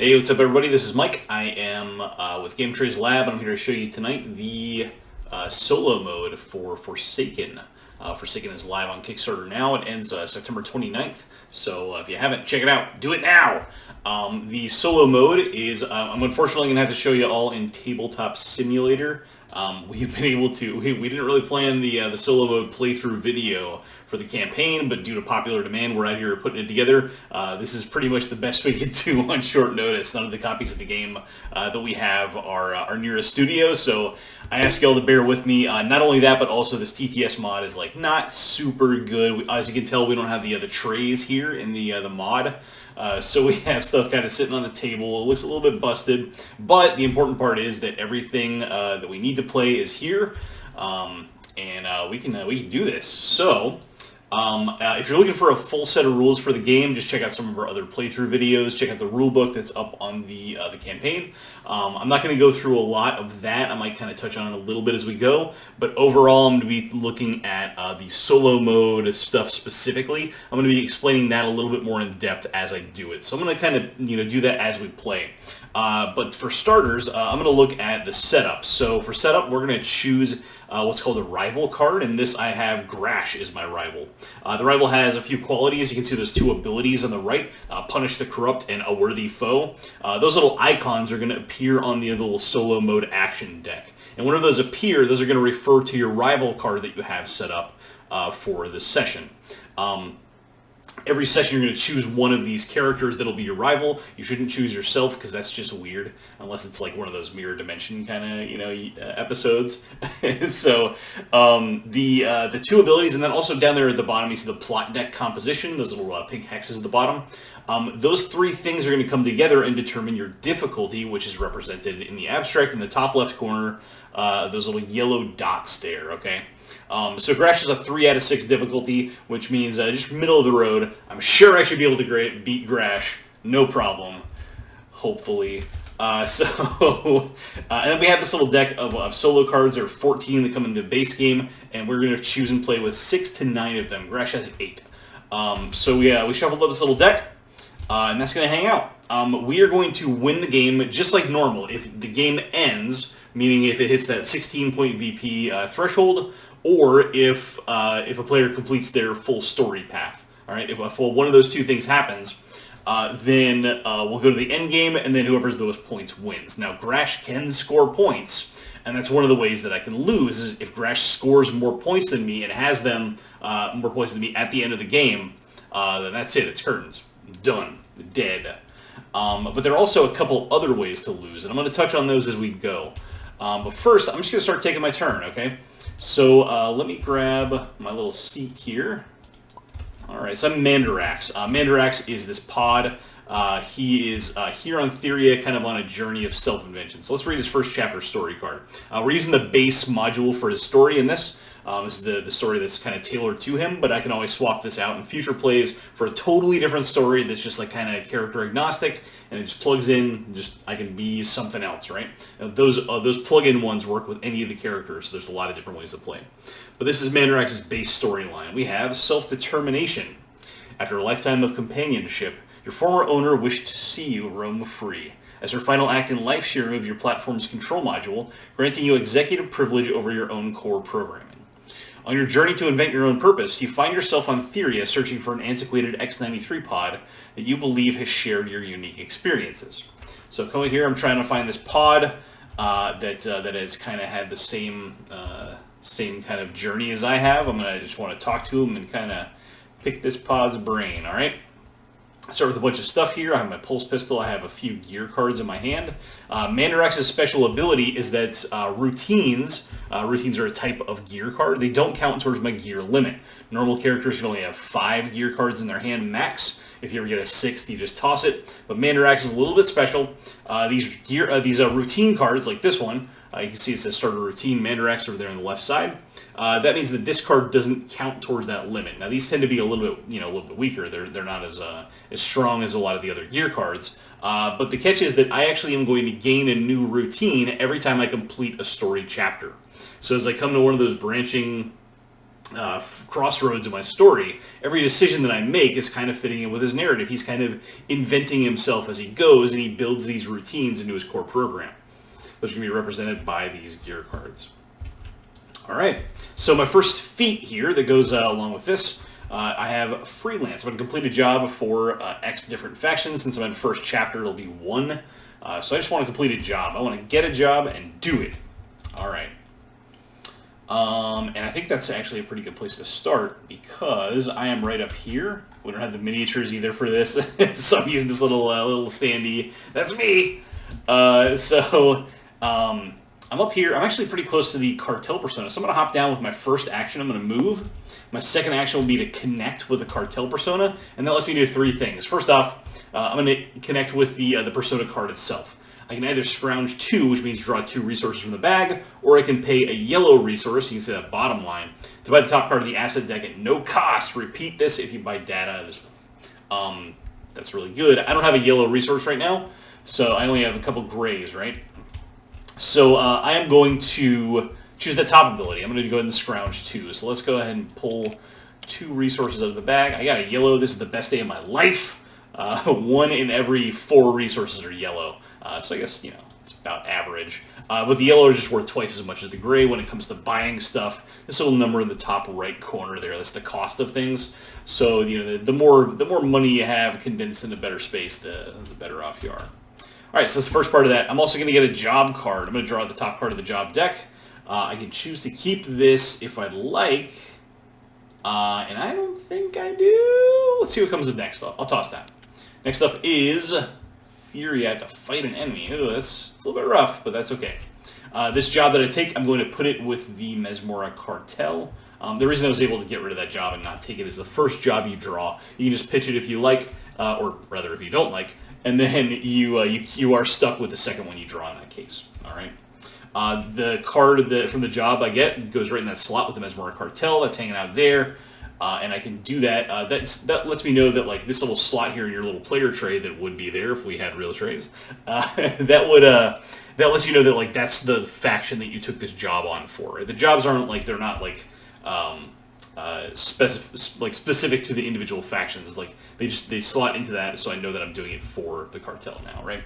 Hey, what's up everybody? This is Mike. I am with Game Trays Lab, and I'm here to show you tonight the solo mode for Forsaken. Forsaken is live on Kickstarter now. It ends September 29th, so if you haven't, check it out. Do it now! The solo mode is, I'm unfortunately going to have to show you all in Tabletop Simulator. We've been able to, we didn't really plan the solo mode playthrough video for the campaign, but due to popular demand, we're out here putting it together. This is pretty much the best we can do on short notice. None of the copies of the game that we have are near a studio, so I ask y'all to bear with me. Not only that, but also this TTS mod is like not super good. As you can tell, we don't have the trays here in the mod. So we have stuff kind of sitting on the table. It looks a little bit busted, but the important part is that everything that we need to play is here, and we can do this. So if you're looking for a full set of rules for the game, just check out some of our other playthrough videos. Check out the rule book that's up on the campaign. I'm not going to go through a lot of that. I might kind of touch on it a little bit as we go, but overall I'm going to be looking at the solo mode stuff specifically. I'm going to be explaining that a little bit more in depth as I do it. So I'm going to kind of do that as we play. But for starters, I'm going to look at the setup. So for setup, we're going to choose what's called a rival card, and this I have Grash is my rival. The rival has a few qualities. You can see those two abilities on the right, Punish the Corrupt and A Worthy Foe. Those little icons are going to appear on the little solo mode action deck. And whenever those appear, those are going to refer to your rival card that you have set up for this session. Every session you're going to choose one of these characters that'll be your rival. You shouldn't choose yourself because that's just weird, unless it's like one of those mirror dimension kind of episodes. So the two abilities, and then also down there at the bottom you see the plot deck composition, those little pink hexes at the bottom. Those three things are going to come together and determine your difficulty, which is represented in the abstract in the top left corner, those little yellow dots there, okay? So Grash is a 3 out of 6 difficulty, which means just middle of the road. I'm sure I should be able to beat Grash, no problem, hopefully. And then we have this little deck of solo cards. There are 14 that come in the base game, and we're going to choose and play with 6 to 9 of them. Grash has 8. So we shuffled up this little deck, and that's going to hang out. We are going to win the game just like normal. If the game ends, meaning if it hits that 16-point VP threshold, or if a player completes their full story path. All right, if one of those two things happens, then we'll go to the end game, and then whoever's the most points wins. Now, Grash can score points, and that's one of the ways that I can lose, is if Grash scores more points than me and has them more points than me at the end of the game, then that's it, it's curtains. Done. Dead. But there are also a couple other ways to lose, and I'm going to touch on those as we go. But first, I'm just going to start taking my turn, okay? So let me grab my little seat here. Alright, so I'm Mandarax. Mandarax is this pod. He is here on Theria, kind of on a journey of self-invention. So let's read his first chapter story card. We're using the base module for his story in this. This is the story that's kind of tailored to him, but I can always swap this out in future plays for a totally different story that's just like kind of character agnostic, and it just plugs in, I can be something else, right? Those plug-in ones work with any of the characters, so there's a lot of different ways to play. But this is Mandarax's base storyline. We have self-determination. After a lifetime of companionship, your former owner wished to see you roam free. As her final act in life, she removed your platform's control module, granting you executive privilege over your own core programming. On your journey to invent your own purpose, you find yourself on Theria searching for an antiquated X-93 pod that you believe has shared your unique experiences. So coming here, I'm trying to find this pod that has kind of had the same kind of journey as I have. I just want to talk to him and kind of pick this pod's brain, all right? I start with a bunch of stuff here. I have my pulse pistol. I have a few gear cards in my hand. Mandarax's special ability is that routines are a type of gear card. They don't count towards my gear limit. Normal characters can only have 5 gear cards in their hand max. If you ever get a 6th, you just toss it. But Mandarax is a little bit special. These routine cards, like this one, you can see it says start a routine Mandarax over there on the left side. That means that this card doesn't count towards that limit. Now these tend to be a little bit weaker. They're not as strong as a lot of the other gear cards. But the catch is that I actually am going to gain a new routine every time I complete a story chapter. So as I come to one of those branching crossroads in my story. Every decision that I make is kind of fitting in with his narrative. He's kind of inventing himself as he goes, and he builds these routines into his core program. Those are going to be represented by these gear cards. All right, so my first feat here that goes along with this, I have freelance. I'm going to complete a job for X different factions. Since I'm in first chapter, it'll be 1. So I just want to complete a job. I want to get a job and do it. All right. And I think that's actually a pretty good place to start because I am right up here. We don't have the miniatures either for this, so I'm using this little standee. That's me. I'm up here. I'm actually pretty close to the cartel persona, so I'm going to hop down with my first action. I'm going to move. My second action will be to connect with the cartel persona, and that lets me do 3 things. First off, I'm going to connect with the persona card itself. I can either scrounge 2, which means draw 2 resources from the bag, or I can pay a yellow resource, you can see that bottom line, to buy the top card of the asset deck at no cost. Repeat this if you buy data. That's really good. I don't have a yellow resource right now, so I only have a couple grays, right? So I am going to choose the top ability. I'm going to go ahead and scrounge 2. So let's go ahead and pull 2 resources out of the bag. I got a yellow. This is the best day of my life. 1 in every 4 resources are yellow. So I guess, it's about average. But the yellow is just worth twice as much as the gray when it comes to buying stuff. This little number in the top right corner there, that's the cost of things. So, the more money you have condensed into better space, the better off you are. All right, so that's the first part of that. I'm also going to get a job card. I'm going to draw the top card of the job deck. I can choose to keep this if I'd like. And I don't think I do. Let's see what comes up next. I'll toss that. Next up is Fury. I have to fight an enemy. Ooh, it's a little bit rough, but that's okay. This job that I take, I'm going to put it with the Mesmora Cartel. The reason I was able to get rid of that job and not take it is the first job you draw. You can just pitch it if you like, or rather if you don't like, and then you are stuck with the second one you draw in that case. All right. The card from the job I get goes right in that slot with the Mesmora Cartel. That's hanging out there. And I can do that. That lets me know that this little slot here in your little player tray that would be there if we had real trays. That lets you know that that's the faction that you took this job on for. The jobs aren't they're not specific to the individual factions. They slot into that, so I know that I'm doing it for the cartel now, right?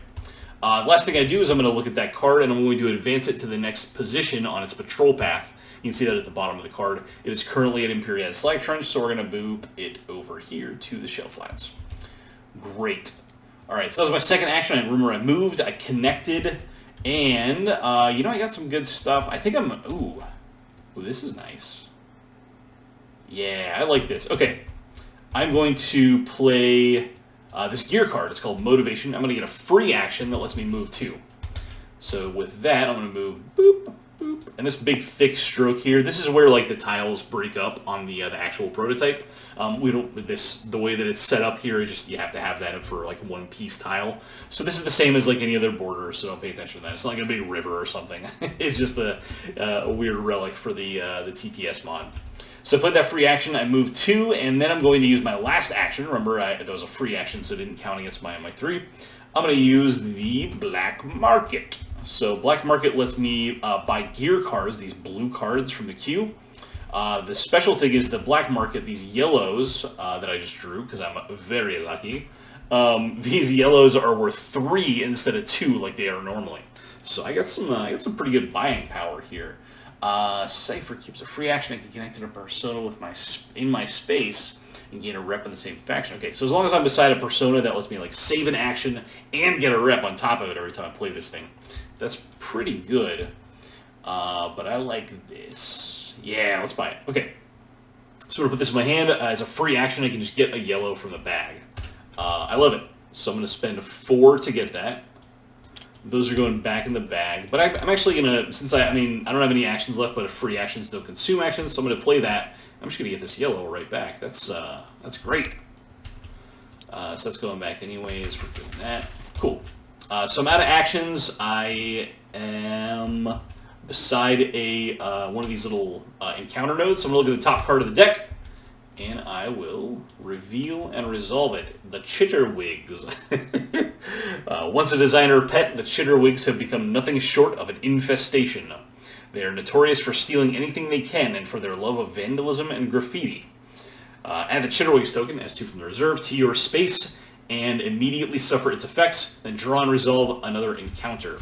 Last thing I do is I'm going to look at that card and I'm going to advance it to the next position on its patrol path. You can see that at the bottom of the card. It is currently at Imperia's Slag Trench, so we're going to move it over here to the Shell Flats. Great. All right, so that was my second action. I remember I moved, I connected, and I got some good stuff. I think ooh, this is nice. Yeah, I like this. Okay, I'm going to play this gear card. It's called Motivation. I'm going to get a free action that lets me move 2. So with that, I'm going to move boop, boop, and this big thick stroke here. This is where the tiles break up on the actual prototype. The way that it's set up here is just you have to have that for one piece tile. So this is the same as any other border. So don't pay attention to that. It's not like a big river or something. It's just a weird relic for the TTS mod. So I played that free action, I moved 2, and then I'm going to use my last action. Remember, that was a free action, so it didn't count against my 3. I'm going to use the Black Market. So Black Market lets me buy gear cards, these blue cards from the queue. The special thing is the Black Market, these yellows that I just drew, because I'm very lucky, these yellows are worth 3 instead of 2 like they are normally. So I got some pretty good buying power here. Cypher keeps a free action. I can connect to a persona in my space and gain a rep in the same faction. Okay, so as long as I'm beside a persona, that lets me save an action and get a rep on top of it every time I play this thing. That's pretty good. But I like this. Yeah, let's buy it. Okay, so I'm gonna put this in my hand. As a free action, I can just get a yellow from the bag. I love it. So I'm gonna spend 4 to get that. Those are going back in the bag. But I'm actually going to, since I don't have any actions left, but free actions don't consume actions, so I'm going to play that. I'm just going to get this yellow right back. That's great. So that's going back anyways. We're doing that. Cool. So I'm out of actions. I am beside one of these little encounter nodes. So I'm going to look at the top card of the deck, and I will reveal and resolve it. The Chitterwigs. Once a designer pet, the Chitterwigs have become nothing short of an infestation. They are notorious for stealing anything they can and for their love of vandalism and graffiti. Add the Chitterwigs token, as 2 from the reserve, to your space and immediately suffer its effects, then draw and resolve another encounter.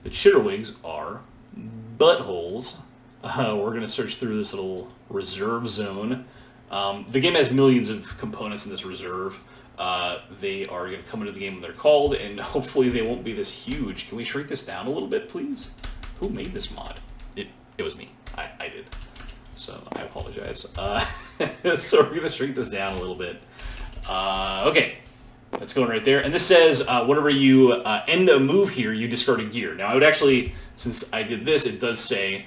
The Chitterwigs are buttholes. We're going to search through this little reserve zone. The game has millions of components in this reserve. They are going to come into the game when they're called, and hopefully they won't be this huge. Can we shrink this down a little bit, please? Who made this mod? It was me. I did. So I apologize. So we're going to shrink this down a little bit. Okay. That's going right there. And this says, whenever you end a move here, you discard a gear. Now, I would actually, since I did this, it does say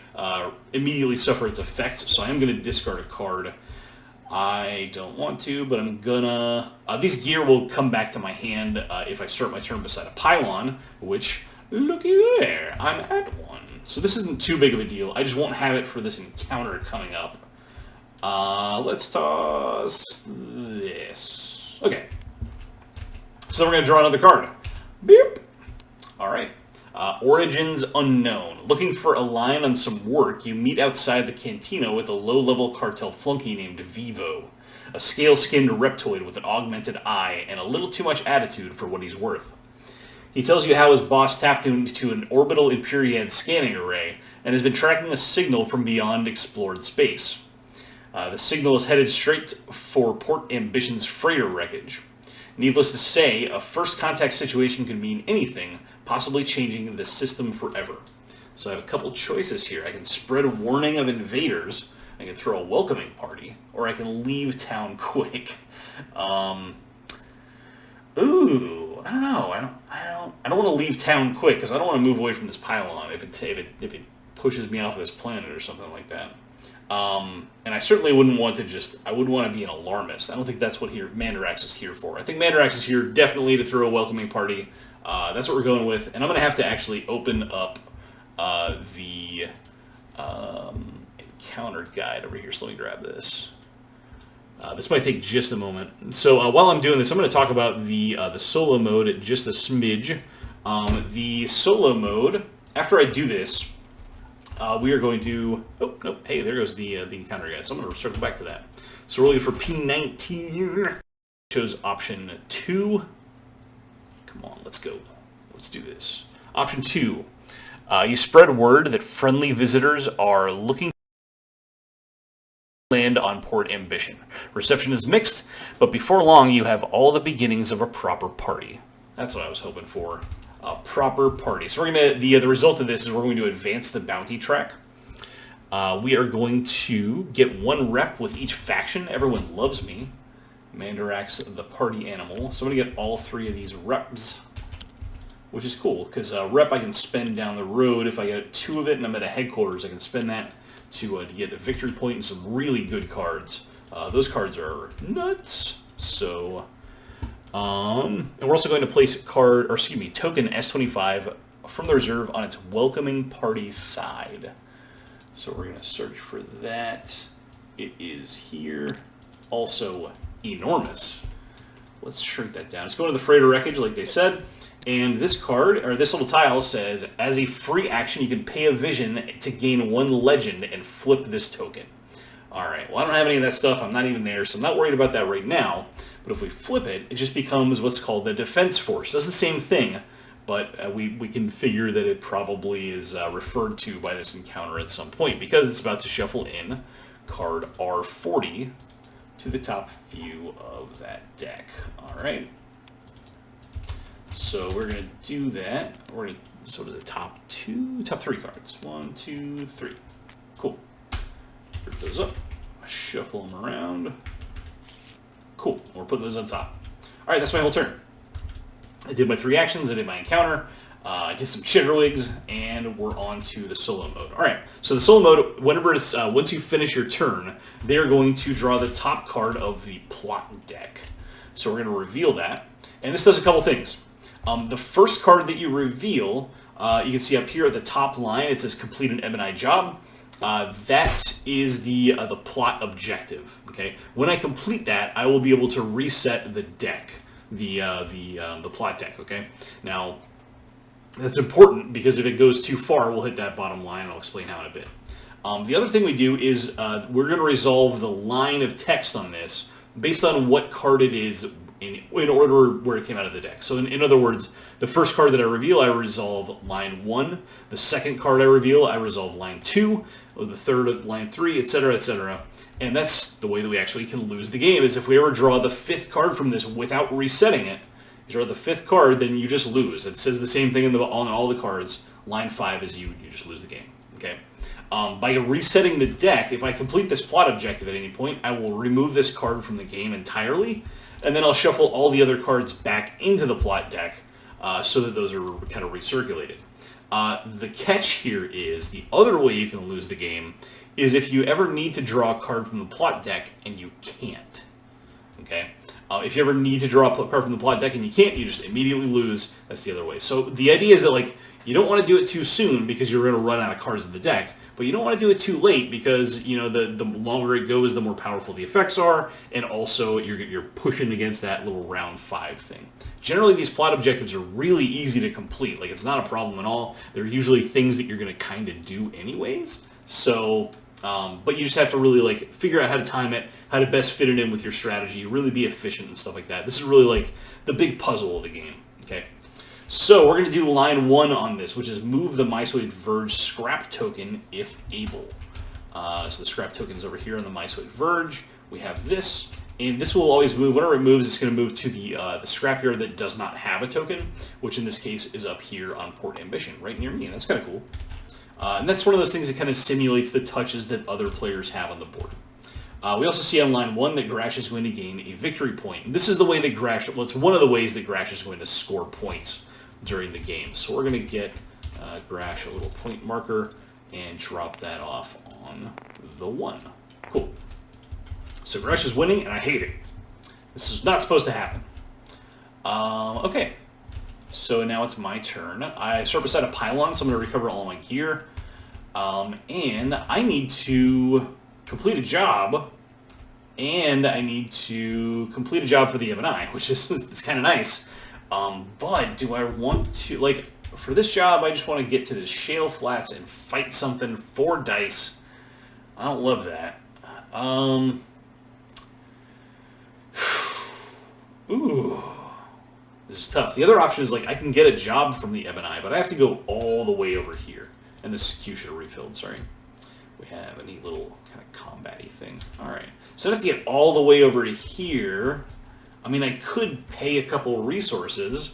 immediately suffer its effects. So I am going to discard a card. I don't want to, but I'm gonna... these gear will come back to my hand if I start my turn beside a pylon, which, looky there, I'm at one. So this isn't too big of a deal. I just won't have it for this encounter coming up. Let's toss this. Okay. So we're going to draw another card. Beep. All right. Origins unknown. Looking for a line on some work, you meet outside the cantina with a low-level cartel flunky named Vivo, a scale-skinned reptoid with an augmented eye and a little too much attitude for what he's worth. He tells you how his boss tapped into an orbital Imperiad scanning array and has been tracking a signal from beyond explored space. The signal is headed straight for Port Ambition's freighter wreckage. Needless to say, a first contact situation can mean anything, possibly changing the system forever. So I have a couple choices here. I can spread a warning of invaders, I can throw a welcoming party, or I can leave town quick. Ooh, I don't know. I don't want to leave town quick because I don't want to move away from this pylon if it pushes me off of this planet or something like that. And I certainly wouldn't want to I would want to be an alarmist. I don't think that's what Mandarax is here for. I think Mandarax is here definitely to throw a welcoming party. That's what we're going with. And I'm going to have to actually open up the encounter guide over here. So let me grab this. This might take just a moment. So while I'm doing this, I'm going to talk about the solo mode just a smidge. The solo mode, after I do this, we are going to... Oh, nope. Hey, there goes the encounter guide. So I'm going to circle back to that. So we're looking for P19. Chose option 2. Come on, let's go. Let's do this. Option 2. You spread word that friendly visitors are looking to land on Port Ambition. Reception is mixed, but before long you have all the beginnings of a proper party. That's what I was hoping for. A proper party. So we're gonna the result of this is we're going to advance the bounty track. We are going to get 1 rep with each faction. Everyone loves me. Mandarax, the party animal. So I'm going to get all 3 of these reps, which is cool, because rep I can spend down the road. If I get 2 of it and I'm at a headquarters, I can spend that to get a victory point and some really good cards. Those cards are nuts. So, and we're also going to place token S25 from the reserve on its welcoming party side. So we're going to search for that. It is here. Also enormous. Let's shrink that down. Let's go to the freighter wreckage, like they said. And this card, or this little tile, says, as a free action, you can pay a vision to gain 1 legend and flip this token. Alright, well, I don't have any of that stuff. I'm not even there, so I'm not worried about that right now. But if we flip it, it just becomes what's called the defense force. It does the same thing, but we can figure that it probably is referred to by this encounter at some point, because it's about to shuffle in card R40 to the top view of that deck. Alright. So we're going to do that. We're going to sort of the top 3 cards. 1, 2, 3. Cool. Put those up. Shuffle them around. Cool. We're putting those on top. Alright, that's my whole turn. I did my 3 actions. I did my encounter. I did some Chitterwigs, and we're on to the solo mode. Alright, so the solo mode, whenever it's once you finish your turn, they're going to draw the top card of the plot deck. So we're going to reveal that. And this does a couple things. The first card that you reveal, you can see up here at the top line, it says complete an M&I job. That is the plot objective. Okay, when I complete that, I will be able to reset the deck, the plot deck. Okay, now That's important because if it goes too far, we'll hit that bottom line. I'll explain how in a bit. The other thing we do is we're going to resolve the line of text on this based on what card it is in order where it came out of the deck. So in other words, the first card that I reveal, I resolve line 1. The second card I reveal, I resolve line 2. Or the third, line 3, etc., etc. And that's the way that we actually can lose the game, is if we ever draw the 5th card from this without resetting it, you draw the 5th card, then you just lose. It says the same thing on all the cards. Line 5 is you just lose the game. Okay. By resetting the deck, if I complete this plot objective at any point, I will remove this card from the game entirely, and then I'll shuffle all the other cards back into the plot deck so that those are kind of recirculated. The catch here is, the other way you can lose the game is if you ever need to draw a card from the plot deck and you can't. Okay? If you ever need to draw a card from the plot deck and you can't, you just immediately lose. That's the other way. So the idea is that, like, you don't want to do it too soon because you're going to run out of cards in the deck, but you don't want to do it too late because, you know, the longer it goes, the more powerful the effects are, and also you're pushing against that little round 5 thing. Generally, these plot objectives are really easy to complete. Like, it's not a problem at all. They're usually things that you're going to kind of do anyways. So, but you just have to really, like, figure out how to time it, how to best fit it in with your strategy, really be efficient and stuff like that. This is really, like, the big puzzle of the game, okay? So we're going to do line 1 on this, which is move the Mysoid Verge scrap token if able. So the scrap token is over here on the Mysoid Verge. We have this, and this will always move. Whenever it moves, it's going to move to the scrapyard that does not have a token, which in this case is up here on Port Ambition, right near me, and that's kind of cool. And that's one of those things that kind of simulates the touches that other players have on the board. We also see on line 1 that Grash is going to gain a victory point. And this is the way that Grash, well, it's one of the ways that Grash is going to score points during the game. So we're going to get Grash a little point marker and drop that off on the 1. Cool. So Grash is winning, and I hate it. This is not supposed to happen. Okay. So now it's my turn. I start beside a pylon, so I'm going to recover all my gear. And I need to complete a job, and I need to complete a job for the Ebony, which is it's kind of nice. But do I want to, like, for this job, I just want to get to the Shale Flats and fight something 4 dice. I don't love that. Ooh. This is tough. The other option is, like, I can get a job from the Ebony, but I have to go all the way over here. And this queue should have refilled, sorry. We have a neat little kind of combat-y thing. Alright. So I have to get all the way over to here. I mean, I could pay a couple resources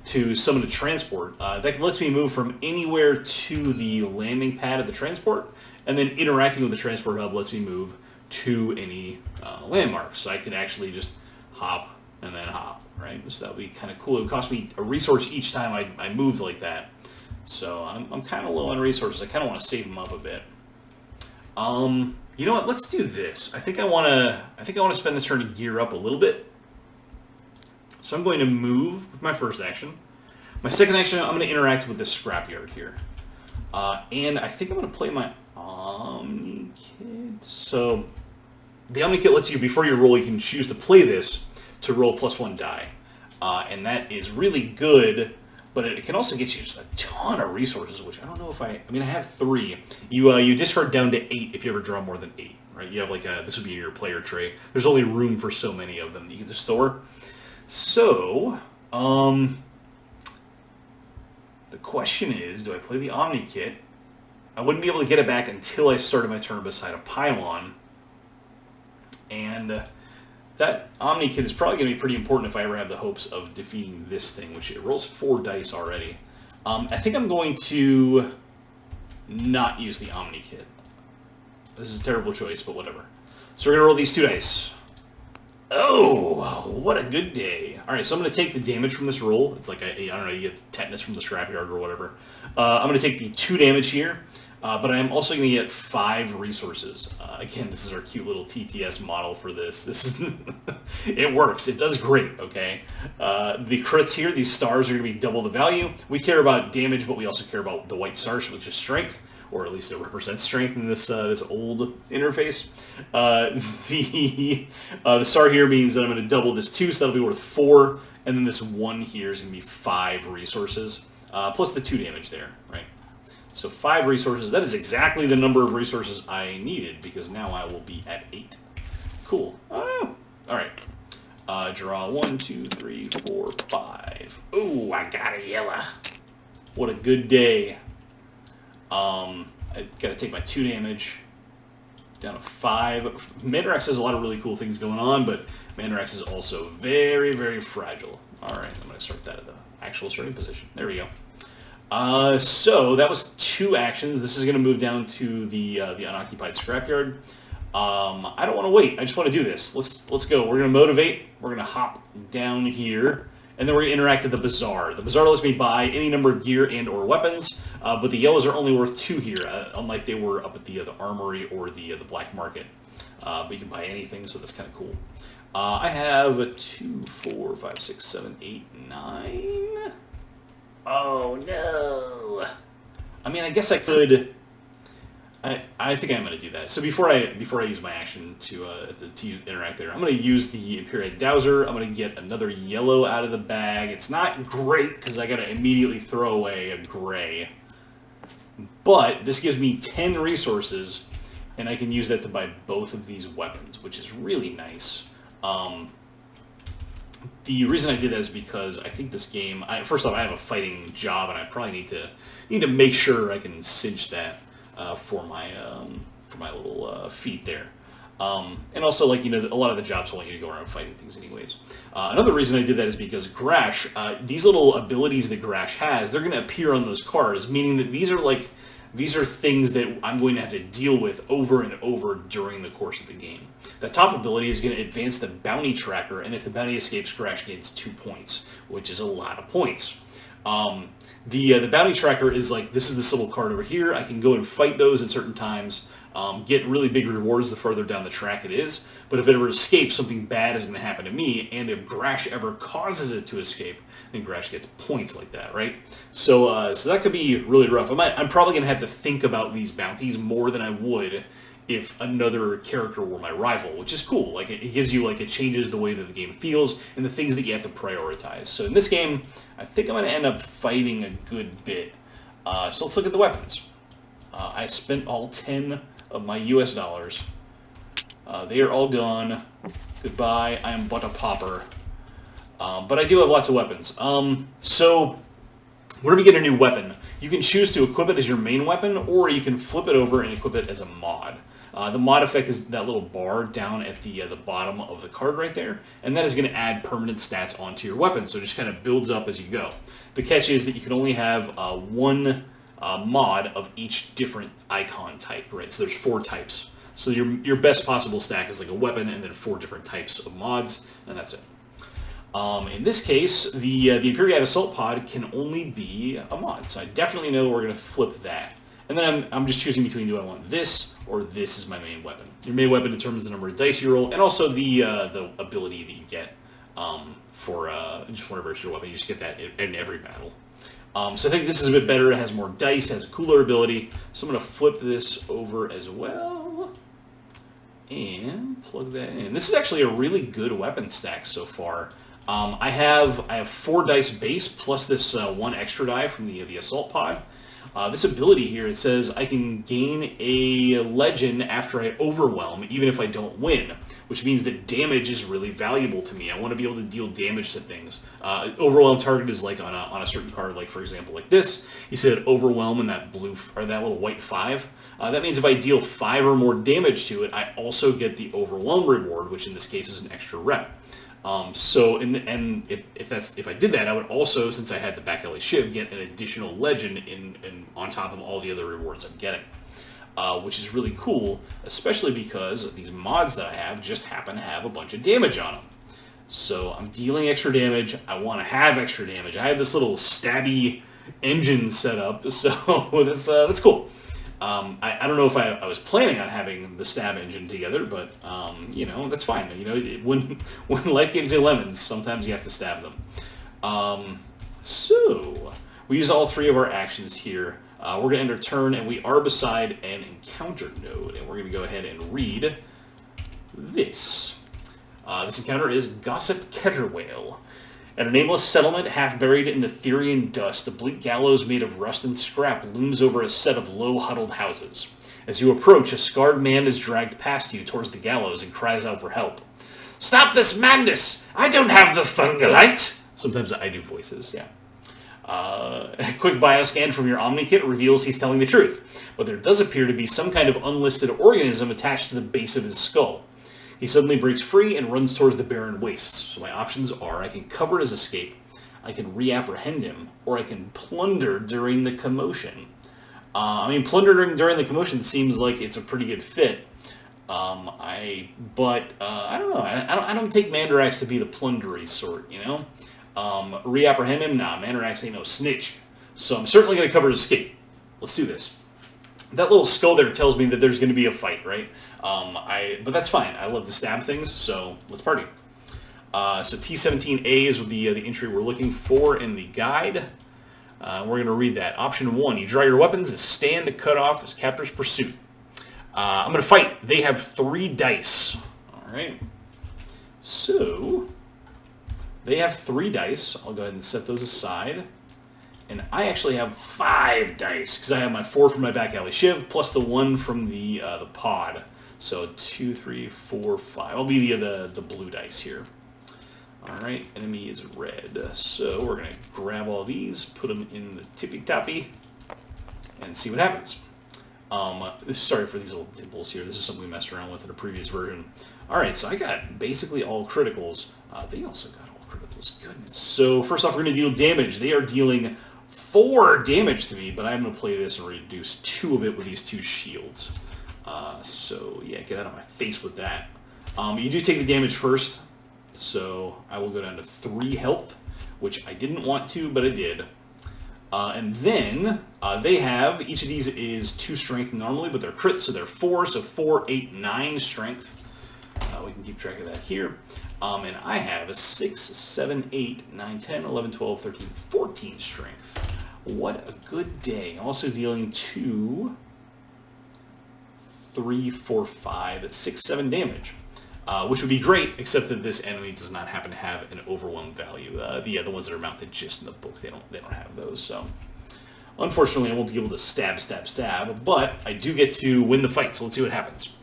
to summon a transport. That lets me move from anywhere to the landing pad of the transport, and then interacting with the transport hub lets me move to any landmarks. So I can actually just hop and then hop, right? So that would be kind of cool. It would cost me a resource each time I moved like that. So I'm kind of low on resources. I kind of want to save them up a bit. You know what? Let's do this. I think I want to spend this turn to gear up a little bit. So I'm going to move with my first action. My second action, I'm going to interact with this scrapyard here. And I think I'm going to play my Omni Kit. So the Omni Kit lets you, before you roll, you can choose to play this to roll +1 die. And that is really good, but it can also get you just a ton of resources, which I don't know if I mean, I have 3. You discard down to 8 if you ever draw more than 8, right? You have like this would be your player tray. There's only room for so many of them that you can just store. So, the question is, do I play the Omni Kit? I wouldn't be able to get it back until I started my turn beside a pylon. And that Omni Kit is probably going to be pretty important if I ever have the hopes of defeating this thing, which it rolls 4 dice already. I think I'm going to not use the Omni Kit. This is a terrible choice, but whatever. So we're going to roll these 2 dice. Oh, what a good day. Alright, so I'm going to take the damage from this roll. It's like, I don't know, you get tetanus from the scrapyard or whatever. I'm going to take the 2 damage here, but I'm also going to get 5 resources. Again, this is our cute little TTS model for this. This is it works. It does great, okay? The crits here, these stars are going to be double the value. We care about damage, but we also care about the white stars, which is strength. Or at least it represents strength in this this old interface. The star here means that I'm going to double this 2, so that'll be worth 4, and then this 1 here is going to be 5 resources. plus the 2 damage there, right? So 5 resources. That is exactly the number of resources I needed, because now I will be at 8. Cool. Oh, all right. Draw 1, 2, 3, 4, 5. Ooh, I got a yellow. What a good day. I gotta take my 2 damage down to 5. Mandarax has a lot of really cool things going on, but Mandarax is also very, very fragile. All right, I'm gonna start that at the actual starting position. There we go. So that was 2 actions. This is gonna move down to the unoccupied scrapyard. I don't want to wait. I just want to do this. Let's go. We're gonna motivate. We're gonna hop down here. And then we're going to interact at the Bazaar. The Bazaar lets me buy any number of gear and or weapons, but the yellows are only worth 2 here, unlike they were up at the Armory or the Black Market. But you can buy anything, so that's kind of cool. I have 2, 4, 5, 6, 7, 8, 9. Oh, no. I mean, I guess I could... I think I'm going to do that. So before I use my action to interact there, I'm going to use the Imperial Dowser. I'm going to get another yellow out of the bag. It's not great because I got to immediately throw away a gray. But this gives me 10 resources, and I can use that to buy both of these weapons, which is really nice. The reason I did that is because I think this game... first off, I have a fighting job, and I probably need to make sure I can cinch that. For my little feat there. And also, like, you know, a lot of the jobs want you to go around fighting things anyways. Another reason I did that is because Grash, these little abilities that Grash has, they're going to appear on those cards, meaning that these are things that I'm going to have to deal with over and over during the course of the game. The top ability is going to advance the bounty tracker, and if the bounty escapes, Grash gains 2 points, which is a lot of points. The bounty tracker is like, this is this little card over here. I can go and fight those at certain times, get really big rewards the further down the track it is, but if it ever escapes, something bad is going to happen to me, and if Grash ever causes it to escape, then Grash gets points like that, right? So that could be really rough. I'm probably going to have to think about these bounties more than I would if another character were my rival, which is cool. Like, it gives you, like, it changes the way that the game feels and the things that you have to prioritize. So in this game, I think I'm going to end up fighting a good bit. So let's look at the weapons. I spent all 10 of my US dollars. They are all gone. Goodbye. I am but a pauper. But I do have lots of weapons. So whenever you get a new weapon, you can choose to equip it as your main weapon, or you can flip it over and equip it as a mod. The mod effect is that little bar down at the bottom of the card right there, and that is going to add permanent stats onto your weapon, so it just kind of builds up as you go. The catch is that you can only have one mod of each different icon type, right? So there's 4 types. So your best possible stack is like a weapon and then 4 different types of mods, and that's it. In this case, the Imperial Assault Pod can only be a mod, so I definitely know we're going to flip that. And then I'm just choosing between, do I want this or this is my main weapon. Your main weapon determines the number of dice you roll, and also the ability that you get for just whenever it's your weapon. You just get that in every battle. So I think this is a bit better. It has more dice, has a cooler ability. So I'm going to flip this over as well and plug that in. This is actually a really good weapon stack so far. I have 4 dice base plus this 1 extra die from the Assault Pod. This ability here, it says I can gain a legend after I overwhelm, even if I don't win, which means that damage is really valuable to me. I want to be able to deal damage to things. Overwhelm target is like on a certain card, like for example, like this. You said overwhelm in that blue or that little white 5. That means if I deal 5 or more damage to it, I also get the overwhelm reward, which in this case is an extra rep. If I did that, I would also, since I had the back alley shiv, get an additional legend in on top of all the other rewards I'm getting, which is really cool, especially because these mods that I have just happen to have a bunch of damage on them. So I'm dealing extra damage. I want to have extra damage. I have this little stabby engine set up, so that's cool. I don't know if I was planning on having the stab engine together, but, you know, that's fine. You know, when life gives you lemons, sometimes you have to stab them. So, we use all 3 of our actions here. We're going to end our turn, and we are beside an encounter node, and we're going to go ahead and read this. This encounter is Gossip Ketterwhale. At a nameless settlement, half buried in Etherean dust, the bleak gallows made of rust and scrap looms over a set of low, huddled houses. As you approach, a scarred man is dragged past you towards the gallows and cries out for help. "Stop this madness! I don't have the fungolite!" Sometimes I do voices, yeah. A quick bioscan from your OmniKit reveals he's telling the truth, but there does appear to be some kind of unlisted organism attached to the base of his skull. He suddenly breaks free and runs towards the barren wastes. So my options are I can cover his escape, I can reapprehend him, or I can plunder during the commotion. Plunder during the commotion seems like it's a pretty good fit. I don't know. I don't take Mandarax to be the plundery sort, you know? Reapprehend him? Nah, Mandarax ain't no snitch. So I'm certainly going to cover his escape. Let's do this. That little skull there tells me that there's going to be a fight, right? But that's fine. I love to stab things, so let's party. So T17A is the entry we're looking for in the guide. We're going to read that. Option 1, you draw your weapons and stand to cut off his captor's pursuit. I'm going to fight. They have 3 dice. All right. So they have 3 dice. I'll go ahead and set those aside. And I actually have 5 dice because I have my 4 from my back alley shiv plus the 1 from the pod. So 2, 3, 4, 5. I'll be the blue dice here. All right, enemy is red. So we're gonna grab all these, put them in the tippy toppy, and see what happens. Sorry for these little dimples here. This is something we messed around with in a previous version. All right, so I got basically all criticals. They also got all criticals. Goodness. So first off, we're gonna deal damage. They are dealing 4 damage to me, but I'm going to play this and reduce 2 of it with these 2 shields. So, yeah, get out of my face with that. You do take the damage first, so I will go down to 3 health, which I didn't want to, but I did. And then they have, each of these is 2 strength normally, but they're crits, so they're 4, so 4, 8, 9 strength. We can keep track of that here. And I have a 6, 7, 8, 9, 10, 11, 12, 13, 14 strength. What a good day. I'm also dealing 2, 3, 4, 5, 6, 7 damage. Which would be great, except that this enemy does not happen to have an overwhelm value. The other ones that are mounted just in the book, they don't have those. So, unfortunately, I won't be able to stab, but I do get to win the fight, so let's see what happens.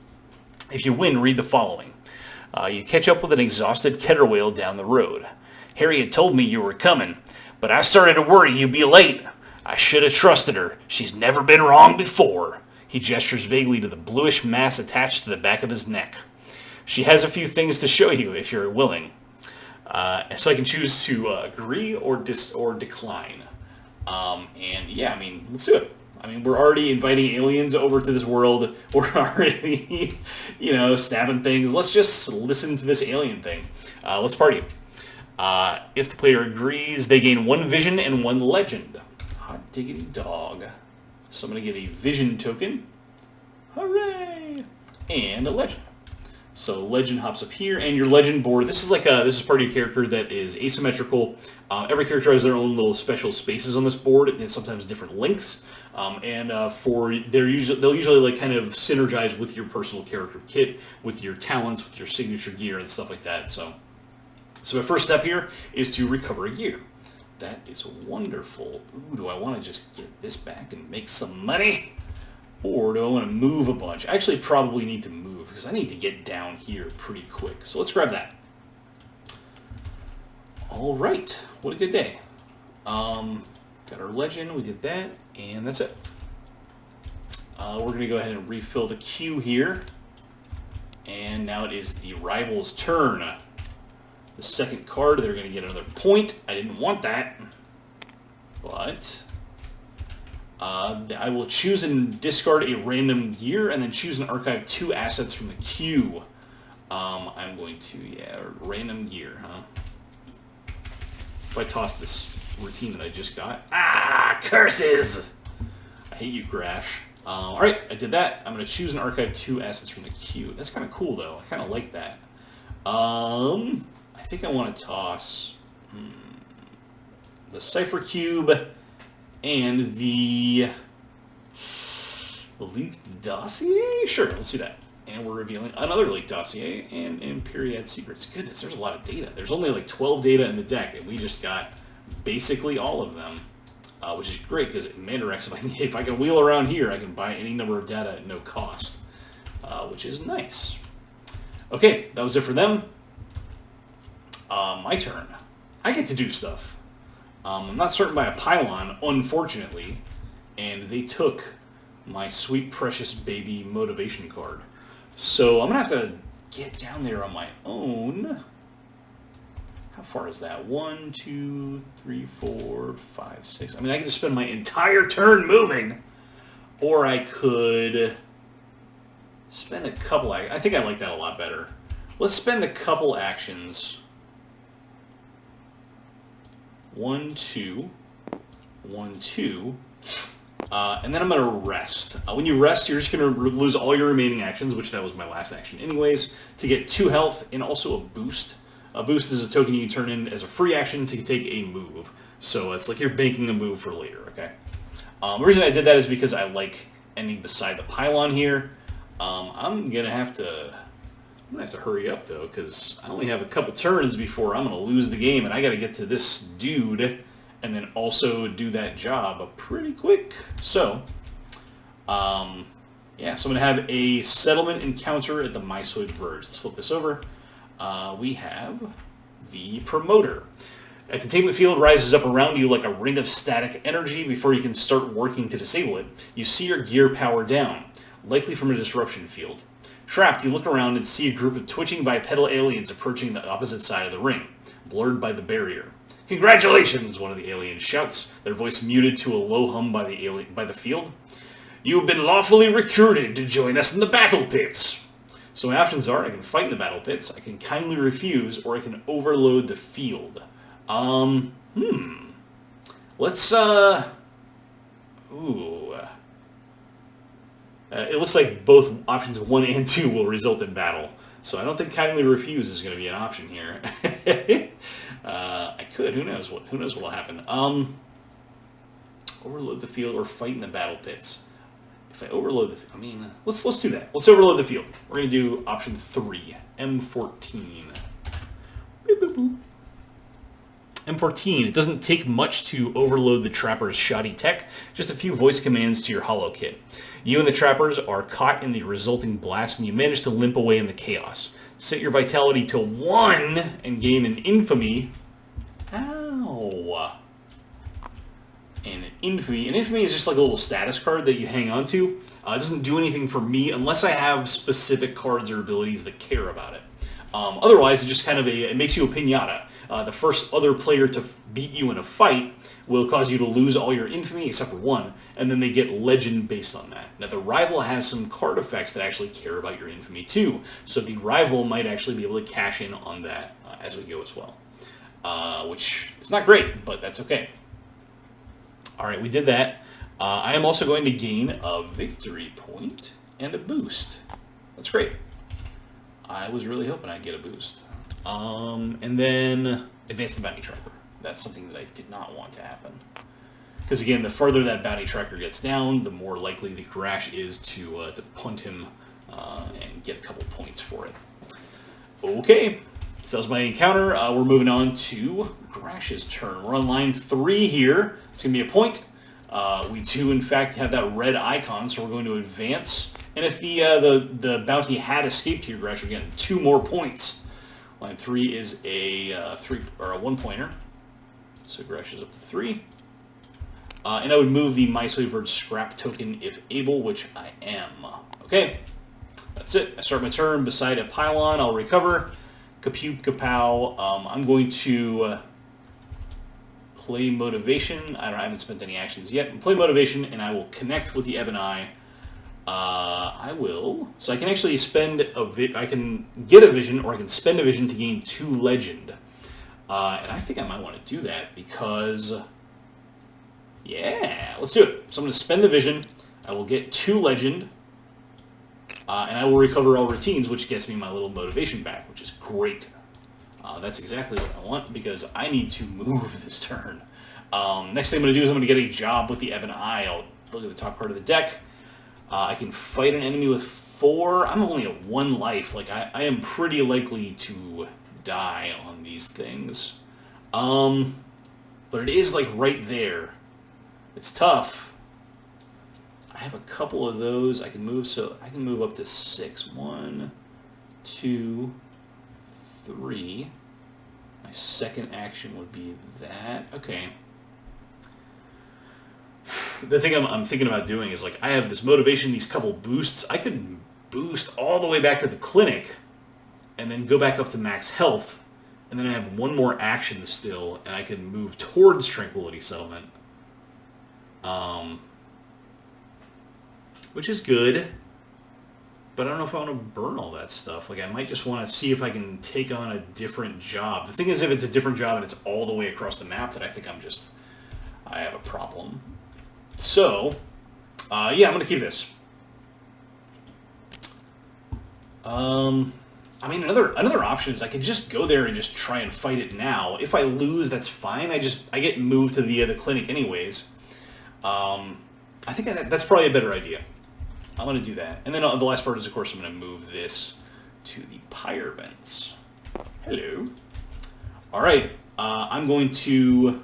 If you win, read the following. You catch up with an exhausted Ketterwhale down the road. Harry had told me you were coming, but I started to worry you'd be late. I should have trusted her. She's never been wrong before. He gestures vaguely to the bluish mass attached to the back of his neck. She has a few things to show you if you're willing. So I can choose to agree or decline. And yeah, I mean, let's do it. I mean, we're already inviting aliens over to this world. We're already, stabbing things. Let's just listen to this alien thing. Let's party. If the player agrees, they gain 1 vision and 1 legend. Hot diggity dog. So I'm going to get a vision token. Hooray! And a legend. So legend hops up here, and your legend board. This is this is part of your character that is asymmetrical. Every character has their own little special spaces on this board, and sometimes different lengths. They'll usually like kind of synergize with your personal character kit, with your talents, with your signature gear and stuff like that. So my first step here is to recover a gear. That is wonderful. Ooh, do I want to just get this back and make some money? Or do I want to move a bunch? I actually probably need to move because I need to get down here pretty quick. So let's grab that. All right. What a good day. Got our legend. We did that. And that's it. We're going to go ahead and refill the queue here. And now it is the rival's turn. The second card, they're going to get another point. I didn't want that. But I will choose and discard a random gear and then choose and archive 2 assets from the queue. I'm going to, random gear, huh? If I toss this routine that I just got. Ah, curses! I hate you, Crash. Alright, I did that. I'm going to choose and archive 2 assets from the queue. That's kind of cool, though. I kind of like that. I think I want to toss the Cipher Cube and the leaked dossier? Sure, let's do that. And we're revealing another leaked dossier and Imperiad secrets. Goodness, there's a lot of data. There's only like 12 data in the deck, and we just got basically all of them, which is great because Mandarex, if I can wheel around here, I can buy any number of data at no cost, which is nice. Okay, that was it for them. My turn. I get to do stuff. I'm not certain by a pylon, unfortunately, and they took my sweet precious baby motivation card. So I'm going to have to get down there on my own. How far is that? 1, 2, 3, 4, 5, 6. I mean, I can just spend my entire turn moving. Or I could spend a couple... I think I like that a lot better. Let's spend a couple actions. 1, 2. 1, 2. And then I'm going to rest. When you rest, you're just going to lose all your remaining actions, which that was my last action anyways, to get 2 health and also a boost. A boost is a token you turn in as a free action to take a move. So it's like you're banking a move for later, okay? The reason I did that is because I like ending beside the pylon here. I'm going to have to hurry up, though, because I only have a couple turns before I'm going to lose the game, and I got to get to this dude and then also do that job pretty quick. So, yeah, so I'm going to have a settlement encounter at the Mysoid Verge. Let's flip this over. We have the Promoter. A containment field rises up around you like a ring of static energy before you can start working to disable it. You see your gear power down, likely from a disruption field. Trapped, you look around and see a group of twitching bipedal aliens approaching the opposite side of the ring, blurred by the barrier. "Congratulations," one of the aliens shouts, their voice muted to a low hum by the field. "You have been lawfully recruited to join us in the battle pits." So my options are, I can fight in the battle pits, I can kindly refuse, or I can overload the field. Let's, it looks like both options 1 and 2 will result in battle. So I don't think kindly refuse is going to be an option here. I could. Who knows what will happen. Overload the field or fight in the battle pits. If I overload the... let's do that. Let's overload the field. We're going to do option 3. M14. Boop, boop, boop. M14. It doesn't take much to overload the Trapper's shoddy tech. Just a few voice commands to your holo kit. You and the Trappers are caught in the resulting blast, and you manage to limp away in the chaos. Set your vitality to 1 and gain an infamy. Ow. And an infamy. An infamy is just like a little status card that you hang on to. It doesn't do anything for me unless I have specific cards or abilities that care about it. Otherwise, it just kind of it makes you a piñata. The first other player to beat you in a fight will cause you to lose all your infamy except for 1, and then they get legend based on that. Now, the rival has some card effects that actually care about your infamy too, so the rival might actually be able to cash in on that as we go as well, which is not great, but that's okay. All right, we did that. I am also going to gain a victory point and a boost. That's great. I was really hoping I'd get a boost. And then advance the bounty tracker. That's something that I did not want to happen. Because again, the further that bounty tracker gets down, the more likely the Grash is to punt him and get a couple points for it. Okay, so that was my encounter. We're moving on to Grash's turn. We're on line 3 here. It's going to be a point. We do, in fact, have that red icon, so we're going to advance. And if the bounty had escaped here, Grash would get 2 more points. Line 3 is a 1-pointer. So Grash is up to 3. And I would move the Mysoid Verge scrap token if able, which I am. Okay, that's it. I start my turn beside a pylon. I'll recover. Kaput kapow. I'm going to play Motivation. I haven't spent any actions yet. Play Motivation, and I will connect with the Ebony. I will. So I can actually spend I can get a vision, or I can spend a vision to gain 2 legend. And I think I might want to do that because, yeah, let's do it. So I'm going to spend the vision. I will get 2 legend, and I will recover all routines, which gets me my little motivation back, which is great. That's exactly what I want because I need to move this turn. Next thing I'm going to do is I'm going to get a job with the Ebon Eye. I'll look at the top part of the deck. I can fight an enemy with 4. I'm only at 1 life. Like, I am pretty likely to die on these things. But it is, like, right there. It's tough. I have a couple of those I can move, so I can move up to 6. 1, 2, 3. My second action would be that. Okay. The thing I'm thinking about doing is, like, I have this motivation, these couple boosts. I could boost all the way back to the clinic and then go back up to max health, and then I have 1 more action still, and I can move towards Tranquility Settlement. Which is good, but I don't know if I want to burn all that stuff. Like, I might just want to see if I can take on a different job. The thing is, if it's a different job and it's all the way across the map, then I think I have a problem. So, yeah, I'm going to keep this. I mean, another option is I could just go there and just try and fight it now. If I lose, that's fine. I get moved to the clinic anyways. I think that's probably a better idea. I'm going to do that. And then the last part is, of course, I'm going to move this to the pyre vents. Hello. All right. I'm going to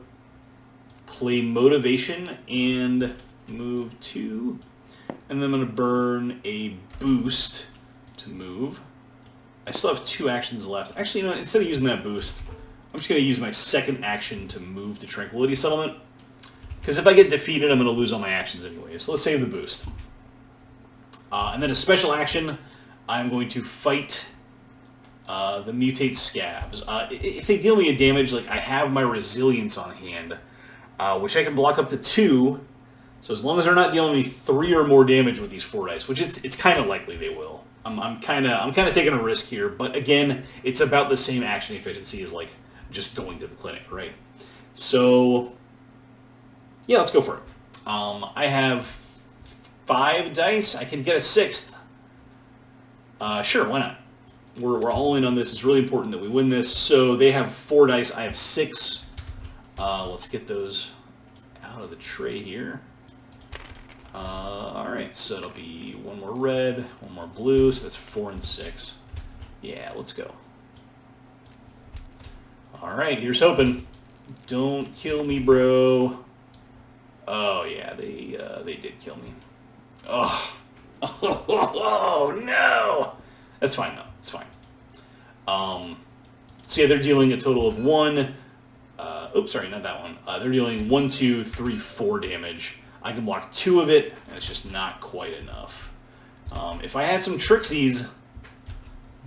play motivation and move 2. And then I'm going to burn a boost to move. I still have 2 actions left. Actually, you know what? Instead of using that boost, I'm just going to use my second action to move to Tranquility Settlement. Because if I get defeated, I'm going to lose all my actions anyway. So let's save the boost. And then a special action, I'm going to fight the Mutate Scabs. If they deal me a damage, like, I have my Resilience on hand, which I can block up to 2. So as long as they're not dealing me 3 or more damage with these 4 dice, which it's kind of likely they will. I'm kind of taking a risk here, but again, it's about the same action efficiency as, like, just going to the clinic, right? So yeah, let's go for it. I have 5 dice. I can get a 6th. Sure, why not? We're all in on this. It's really important that we win this. So they have 4 dice. I have 6. Let's get those out of the tray here. Alright, so it'll be 1 more red, 1 more blue, so that's 4 and 6. Yeah, let's go. Alright, here's hoping. Don't kill me, bro. Oh, yeah, they did kill me. Oh. Oh, no! That's fine, though. It's fine. So, yeah, they're dealing a total of 1... oops, sorry, not that one. They're dealing 1, 2, 3, 4 damage. I can block 2 of it, and it's just not quite enough. If I had some Trixies,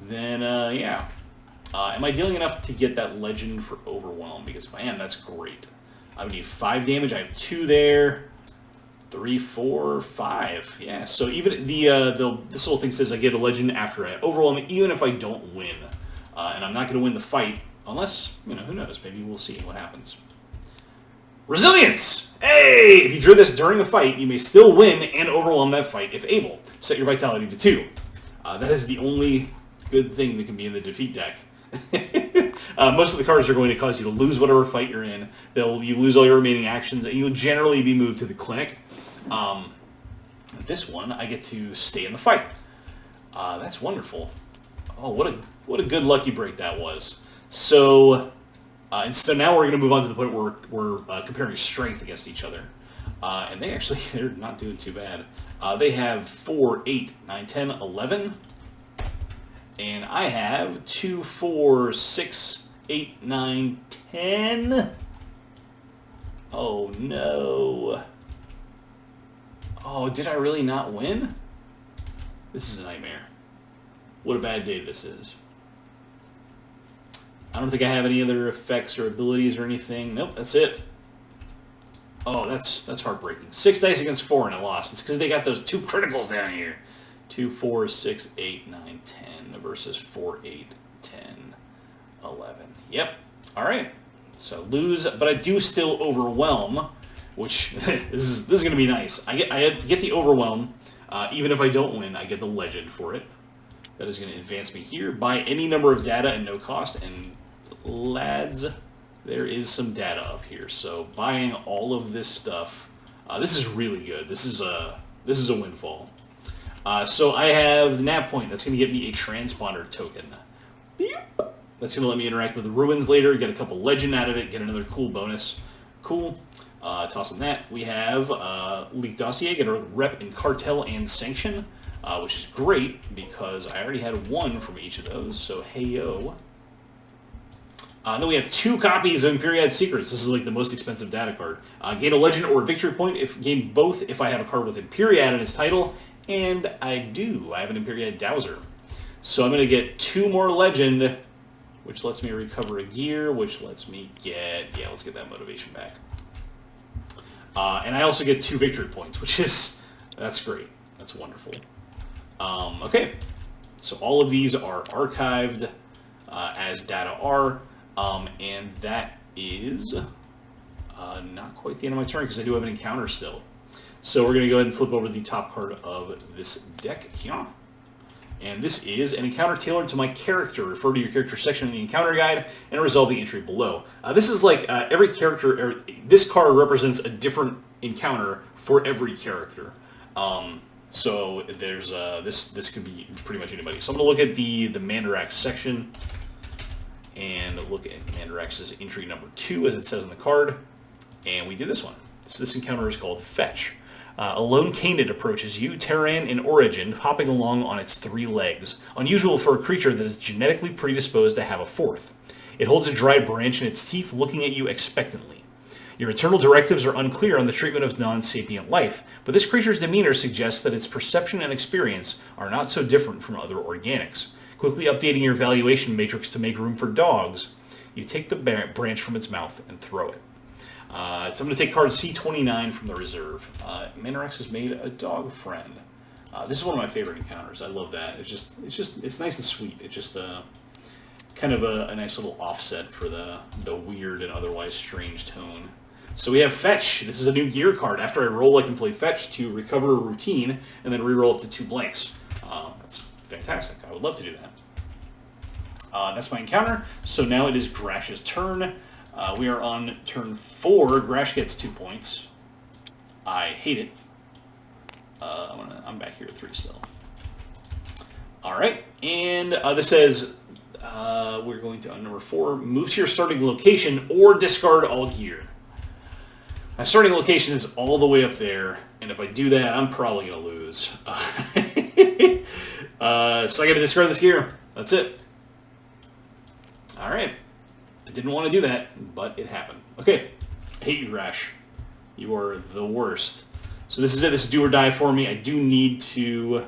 then, yeah. Am I dealing enough to get that legend for Overwhelm? Because if I am, that's great. I would need 5 damage. I have 2 there. 3, 4, 5. Yeah, so even this little thing says I get a legend after I Overwhelm, even if I don't win. And I'm not going to win the fight, unless, you know, who knows? Maybe we'll see what happens. Resilience! Hey! If you drew this during a fight, you may still win and overwhelm that fight if able. Set your vitality to 2. That is the only good thing that can be in the defeat deck. Most of the cards are going to cause you to lose whatever fight you're in. You lose all your remaining actions, and you'll generally be moved to the clinic. This one, I get to stay in the fight. That's wonderful. Oh, what a good lucky break that was. So... and so now we're going to move on to the point where we're comparing strength against each other. And they're not doing too bad. They have 4, 8, 9, 10, 11. And I have 2, 4, 6, 8, 9, 10. Oh, no. Oh, did I really not win? This is a nightmare. What a bad day this is. I don't think I have any other effects or abilities or anything. Nope, that's it. Oh, that's heartbreaking. 6 dice against 4 and I lost. It's because they got those 2 criticals down here. 2, 4, 6, 8, 9, 10 versus 4, 8, 10, 11. Yep. All right. So lose, but I do still overwhelm, which this is going to be nice. I get the overwhelm. Even if I don't win, I get the legend for it. That is going to advance me here. Buy any number of data at no cost, and lads, there is some data up here. So buying all of this stuff, this is really good. This is a windfall. So I have the nav point. That's going to get me a transponder token. That's going to let me interact with the ruins later, get a couple legend out of it, get another cool bonus. Cool. Tossing that, we have Leak Dossier, get a rep in Cartel and Sanction, which is great because I already had one from each of those, so hey-yo. Then we have 2 copies of Imperiad Secrets. This is like the most expensive data card. Gain a legend or a victory point, gain both if I have a card with Imperiad in its title, and I do. I have an Imperiad Dowser. So I'm going to get 2 more legend, which lets me recover a gear, which lets me get, yeah, let's get that motivation back. And I also get 2 victory points, which is, that's great. That's wonderful. Okay, so all of these are archived as data are, and that is not quite the end of my turn because I do have an encounter still. So we're going to go ahead and flip over the top card of this deck here. And this is an encounter tailored to my character. Refer to your character section in the encounter guide and resolve the entry below. This is like every character, this card represents a different encounter for every character. So there's this could be pretty much anybody. So I'm going to look at the Mandarax section and look at Mandarax's entry number 2 as it says on the card. And we did this one. So this encounter is called Fetch. A lone canid approaches you, Terran in origin, hopping along on its 3 legs. Unusual for a creature that is genetically predisposed to have a 4th. It holds a dried branch in its teeth, looking at you expectantly. Your eternal directives are unclear on the treatment of non-sapient life, but this creature's demeanor suggests that its perception and experience are not so different from other organics. Quickly updating your valuation matrix to make room for dogs, you take the branch from its mouth and throw it. So I'm going to take card C29 from the reserve. Mandarax has made a dog friend. This is one of my favorite encounters. I love that. It's nice and sweet. It's just kind of a nice little offset for the weird and otherwise strange tone. So we have Fetch. This is a new gear card. After I roll, I can play Fetch to recover a routine and then reroll it to 2 blanks. That's fantastic. I would love to do that. That's my encounter. So now it is Grash's turn. We are on turn 4. Grash gets 2 points. I hate it. I'm back here at 3 still. Alright, and this says we're going to, on number 4, move to your starting location or discard all gear. My starting location is all the way up there, and if I do that, I'm probably going to lose. So I got to discard this gear. That's it. Alright. I didn't want to do that, but it happened. Okay. I hate you, Rash. You are the worst. So this is it. This is do or die for me. I do need to...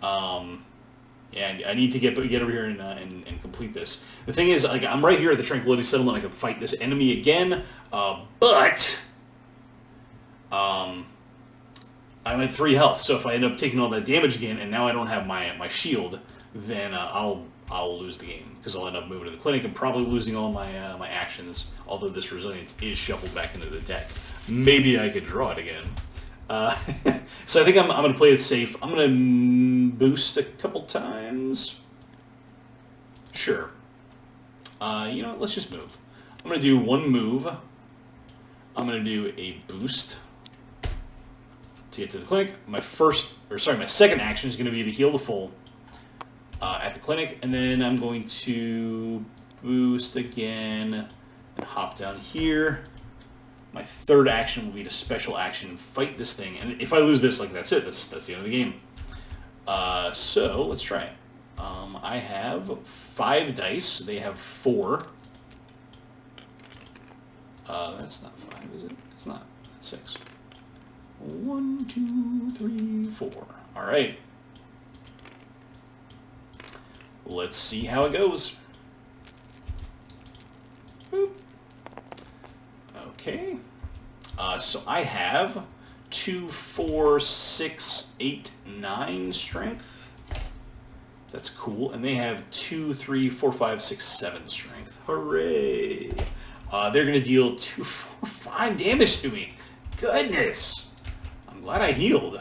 yeah, I need to get over here and complete this. The thing is, like, I'm right here at the Tranquility Settlement. I can fight this enemy again, but... I'm at 3 health, so if I end up taking all that damage again, and now I don't have my shield, then I'll lose the game, because I'll end up moving to the clinic and probably losing all my my actions, although this resilience is shuffled back into the deck. Maybe I could draw it again. So I think I'm going to play it safe. I'm going to boost a couple times. Sure. You know what, let's just move. I'm going to do 1 move. I'm going to do a boost to get to the clinic. My second action is going to be to heal the full at the clinic, and then I'm going to boost again and hop down here. My third action will be to special action, fight this thing, and if I lose this, like, that's it. That's the end of the game. So let's try it. I have 5 dice. They have 4. That's not 5, is it? It's not. That's 6. 1, 2, 3, 4. All right. Let's see how it goes. Boop. Okay. So I have 2, 4, 6, 8, 9 strength. That's cool. And they have 2, 3, 4, 5, 6, 7 strength. Hooray! They're going to deal 2, 4, 5 damage to me. Goodness! I'm glad I healed.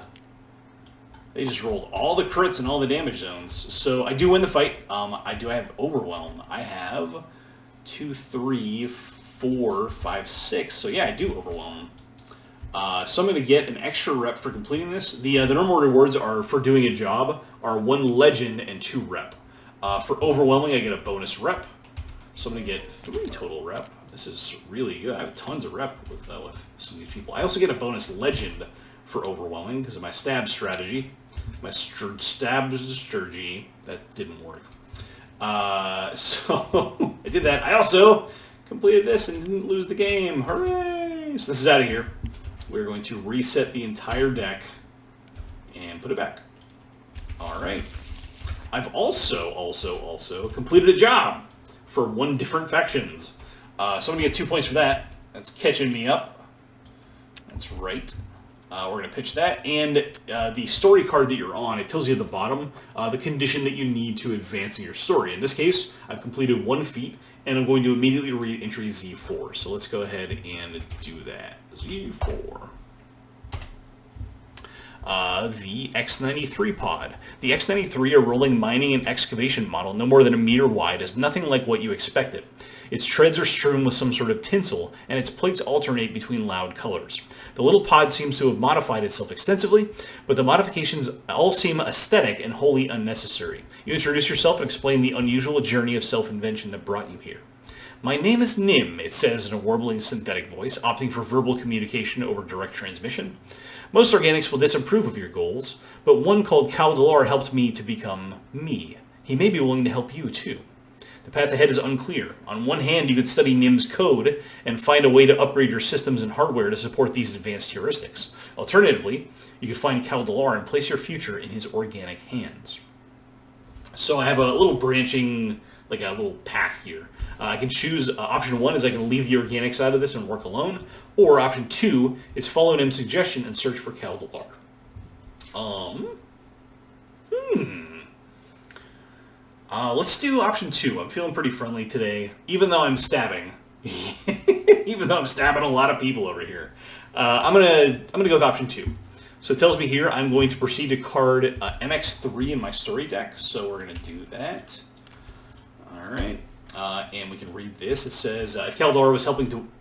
They just rolled all the crits and all the damage zones. So I do win the fight. I have Overwhelm. I have 2, 3, 4, 5, 6. So yeah, I do Overwhelm. So I'm going to get an extra rep for completing this. The normal rewards are for doing a job are 1 legend and 2 rep. For overwhelming, I get a bonus rep. So I'm going to get 3 total rep. This is really good. I have tons of rep with some of these people. I also get a bonus legend for overwhelming because of my stab strategy. My stab strategy. That didn't work. So I did that. I also completed this and didn't lose the game. Hooray! So this is out of here. We're going to reset the entire deck and put it back. All right. I've also completed a job for 1 different factions. So I'm going to get 2 points for that. That's catching me up. That's right. We're going to pitch that. And the story card that you're on, it tells you at the bottom the condition that you need to advance in your story. In this case, I've completed 1 feat, and I'm going to immediately read entry Z4. So let's go ahead and do that. Z4. The X93 pod. The X93, a rolling mining and excavation model no more than a meter wide, is nothing like what you expected. Its treads are strewn with some sort of tinsel, and its plates alternate between loud colors. The little pod seems to have modified itself extensively, but the modifications all seem aesthetic and wholly unnecessary. You introduce yourself and explain the unusual journey of self-invention that brought you here. My name is Nim, it says in a warbling synthetic voice, opting for verbal communication over direct transmission. Most organics will disapprove of your goals, but one called Caldelar helped me to become me. He may be willing to help you too. The path ahead is unclear. On one hand, you could study Nim's code and find a way to upgrade your systems and hardware to support these advanced heuristics. Alternatively, you could find Caldelar and place your future in his organic hands. So I have a little branching, like a little path here. I can choose option 1 is I can leave the organic side of this and work alone, or option 2 is follow Nim's suggestion and search for Caldelar. Let's do option 2. I'm feeling pretty friendly today, even though I'm stabbing. Even though I'm stabbing a lot of people over here. I'm gonna go with option 2. So it tells me here I'm going to proceed to card MX3 in my story deck. So we're gonna do that. All right. And we can read this. It says, if Caldelar was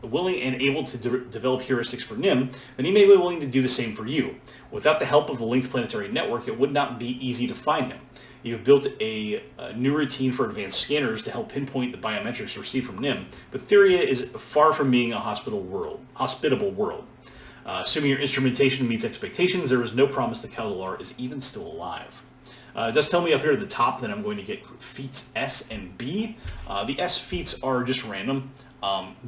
willing and able to develop heuristics for Nim, then he may be willing to do the same for you. Without the help of the linked planetary network, it would not be easy to find him. You have built a new routine for advanced scanners to help pinpoint the biometrics received from Nim, but Theria is far from being a hospitable world. Assuming your instrumentation meets expectations, there is no promise that Caldelar is even still alive. It does tell me up here at the top that I'm going to get feats S and B. The S feats are just random.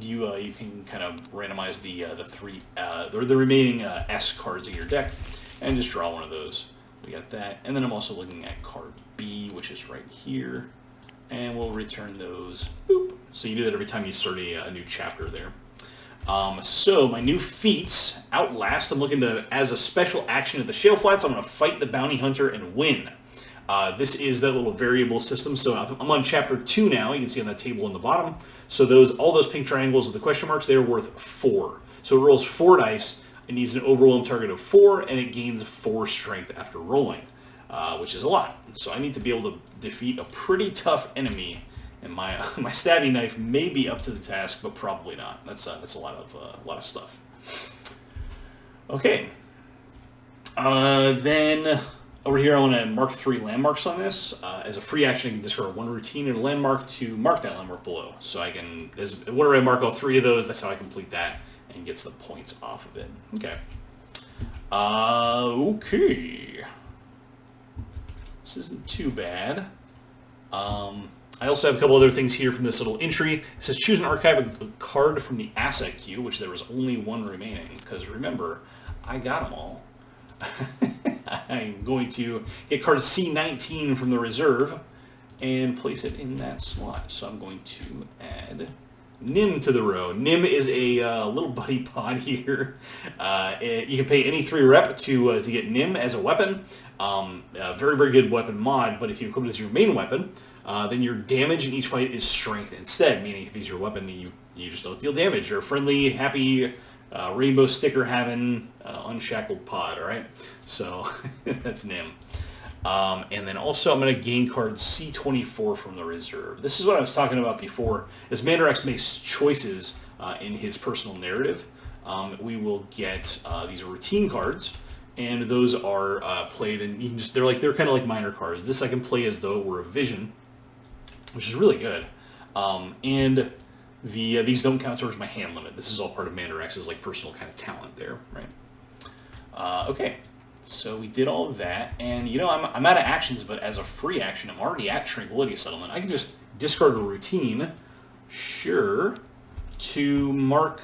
You can kind of randomize the remaining S cards in your deck and just draw one of those. We got that, and then I'm also looking at card B, which is right here, and we'll return those. Boop. So you do that every time you start a new chapter there. So my new feats, Outlast. I'm looking to, as a special action at the Shale Flats, I'm going to fight the bounty hunter and win. This is that little variable system. So I'm on chapter 2 now. You can see on that table in the bottom. So all those pink triangles with the question marks, they're worth 4. So it rolls 4 dice. It needs an overwhelm target of 4, and it gains 4 strength after rolling, which is a lot. So I need to be able to defeat a pretty tough enemy, and my stabby knife may be up to the task, but probably not. That's a lot of stuff. Okay. Then over here, I want to mark 3 landmarks on this. As a free action, I can discard 1 routine and a landmark to mark that landmark below. So I can, whenever I mark all 3 of those, that's how I complete that and gets the points off of it. Okay. Okay. This isn't too bad. I also have a couple other things here from this little entry. It says choose and archive a card from the asset queue, which there was only 1 remaining, because remember, I got them all. I'm going to get card C19 from the reserve and place it in that slot. So I'm going to add Nim to the row. Nim is a little buddy pod here. You can pay any 3 rep to get Nim as a weapon. Very, very good weapon mod, but if you equip it as your main weapon, then your damage in each fight is strength instead, meaning if he's your weapon, then you just don't deal damage. You're a friendly, happy, rainbow sticker having unshackled pod, alright? So that's Nim. And then also I'm going to gain card C24 from the reserve. This is what I was talking about before. As Mandrax makes choices in his personal narrative, we will get these routine cards, and those are played, and you can just they're kind of like minor cards. This I can play as though it were a vision, which is really good. And these don't count towards my hand limit. This is all part of Mandarex's like personal kind of talent there, right? Okay, so we did all of that, and you know I'm out of actions, but as a free action, I'm already at Tranquility Settlement. I can just discard a routine, sure, to mark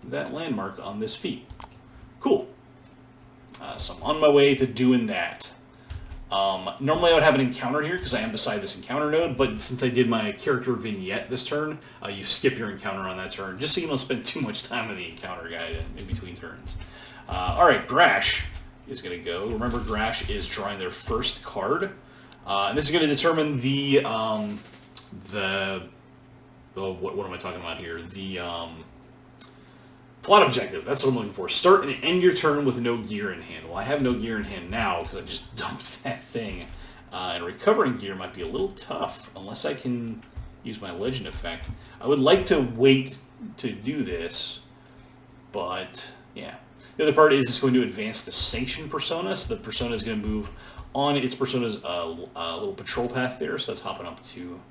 that landmark on this feat. Cool. So I'm on my way to doing that. Normally I would have an encounter here because I am beside this encounter node, but since I did my character vignette this turn, you skip your encounter on that turn, just so you don't spend too much time on the encounter guide in between turns. Alright, Grash is going to go. Remember, Grash is drawing their first card. And this is going to determine what am I talking about here? The plot objective. That's what I'm looking for. Start and end your turn with no gear in hand. Well, I have no gear in hand now because I just dumped that thing. And recovering gear might be a little tough unless I can use my legend effect. I would like to wait to do this, but yeah. The other part is it's going to advance the Sanction persona, so the persona is going to move on its persona's little patrol path there, so that's hopping up to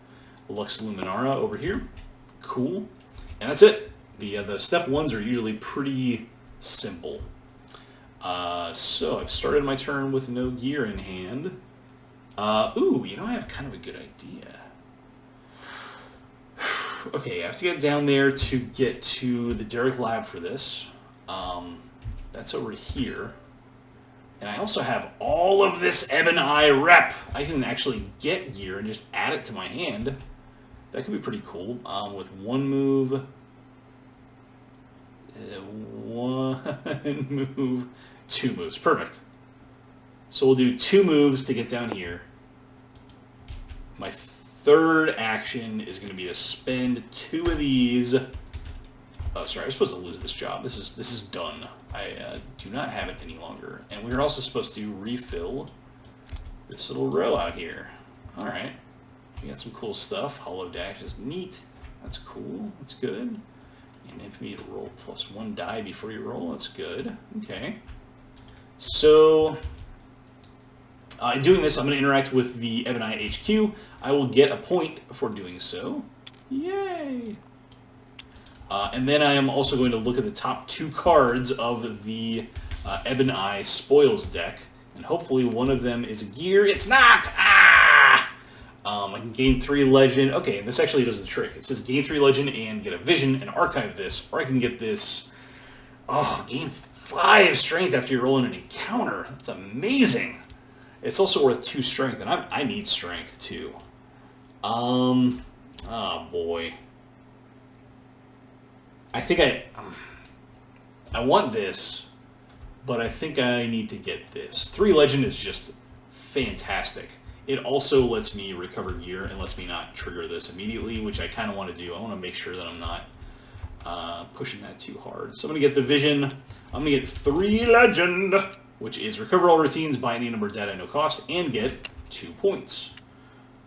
Lux Luminara over here. Cool. And that's it. The step ones are usually pretty simple. So I've started my turn with no gear in hand. Ooh, you know, I have kind of a good idea. Okay, I have to get down there to get to the Derek Lab for this. That's over here. And I also have all of this Ebon Eye rep. I can actually get gear and just add it to my hand. That could be pretty cool. With one move, two moves. Perfect. So we'll do 2 moves to get down here. My third action is going to be to spend 2 of these. Oh, sorry, I was supposed to lose this job. This is done. I do not have it any longer. And we're also supposed to refill this little row out here. All right. We got some cool stuff. Hollow Dash is neat. That's cool. That's good. And infamy to roll +1 die before you roll. That's good. Okay. So, in doing this, I'm going to interact with the Ebon Eye HQ. I will get a point for doing so. Yay! And then I am also going to look at the top 2 cards of the Ebon Eye Spoils deck, and hopefully one of them is a gear. It's not! Ah! I can gain 3 legend. Okay, this actually does the trick. It says gain 3 legend and get a vision and archive this, or I can get this. Oh, gain 5 strength after you roll in an encounter. That's amazing. It's also worth 2 strength, and I need strength too. Oh boy. I think I want this, but I think I need to get this. 3 legend is just fantastic. It also lets me recover gear and lets me not trigger this immediately, which I kind of want to do. I want to make sure that I'm not pushing that too hard. So I'm going to get the vision. I'm going to get 3 legend, which is recover all routines, buy any number of data at no cost, and get 2 points.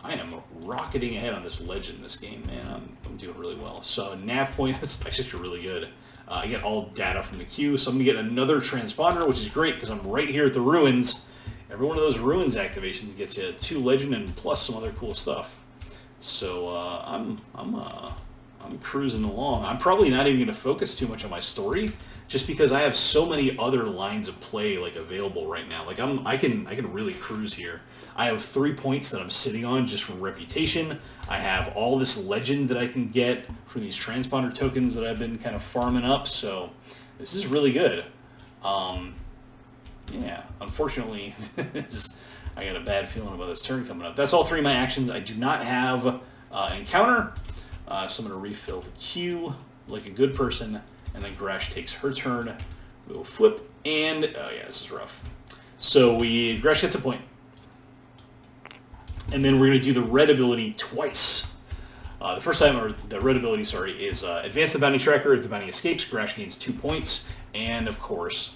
I am rocketing ahead on this legend this game, man. I'm doing really well. So nav point, that's actually really good. I get all data from the queue, so I'm going to get another transponder, which is great because I'm right here at the ruins. Every one of those ruins activations gets you 2 legend and plus some other cool stuff. So I'm cruising along. I'm probably not even going to focus too much on my story, just because I have so many other lines of play like available right now. Like I can really cruise here. I have 3 points that I'm sitting on just from reputation. I have all this legend that I can get from these transponder tokens that I've been kind of farming up. So this is really good. Yeah, unfortunately, I got a bad feeling about this turn coming up. That's all 3 of my actions. I do not have an encounter, so I'm going to refill the queue like a good person, and then Grash takes her turn. We will flip, and oh yeah, this is rough. So Grash gets a point, and then we're going to do the red ability twice. The first time, or the red ability, sorry, is advance the bounty tracker. If the bounty escapes, Grash gains 2 points, and of course,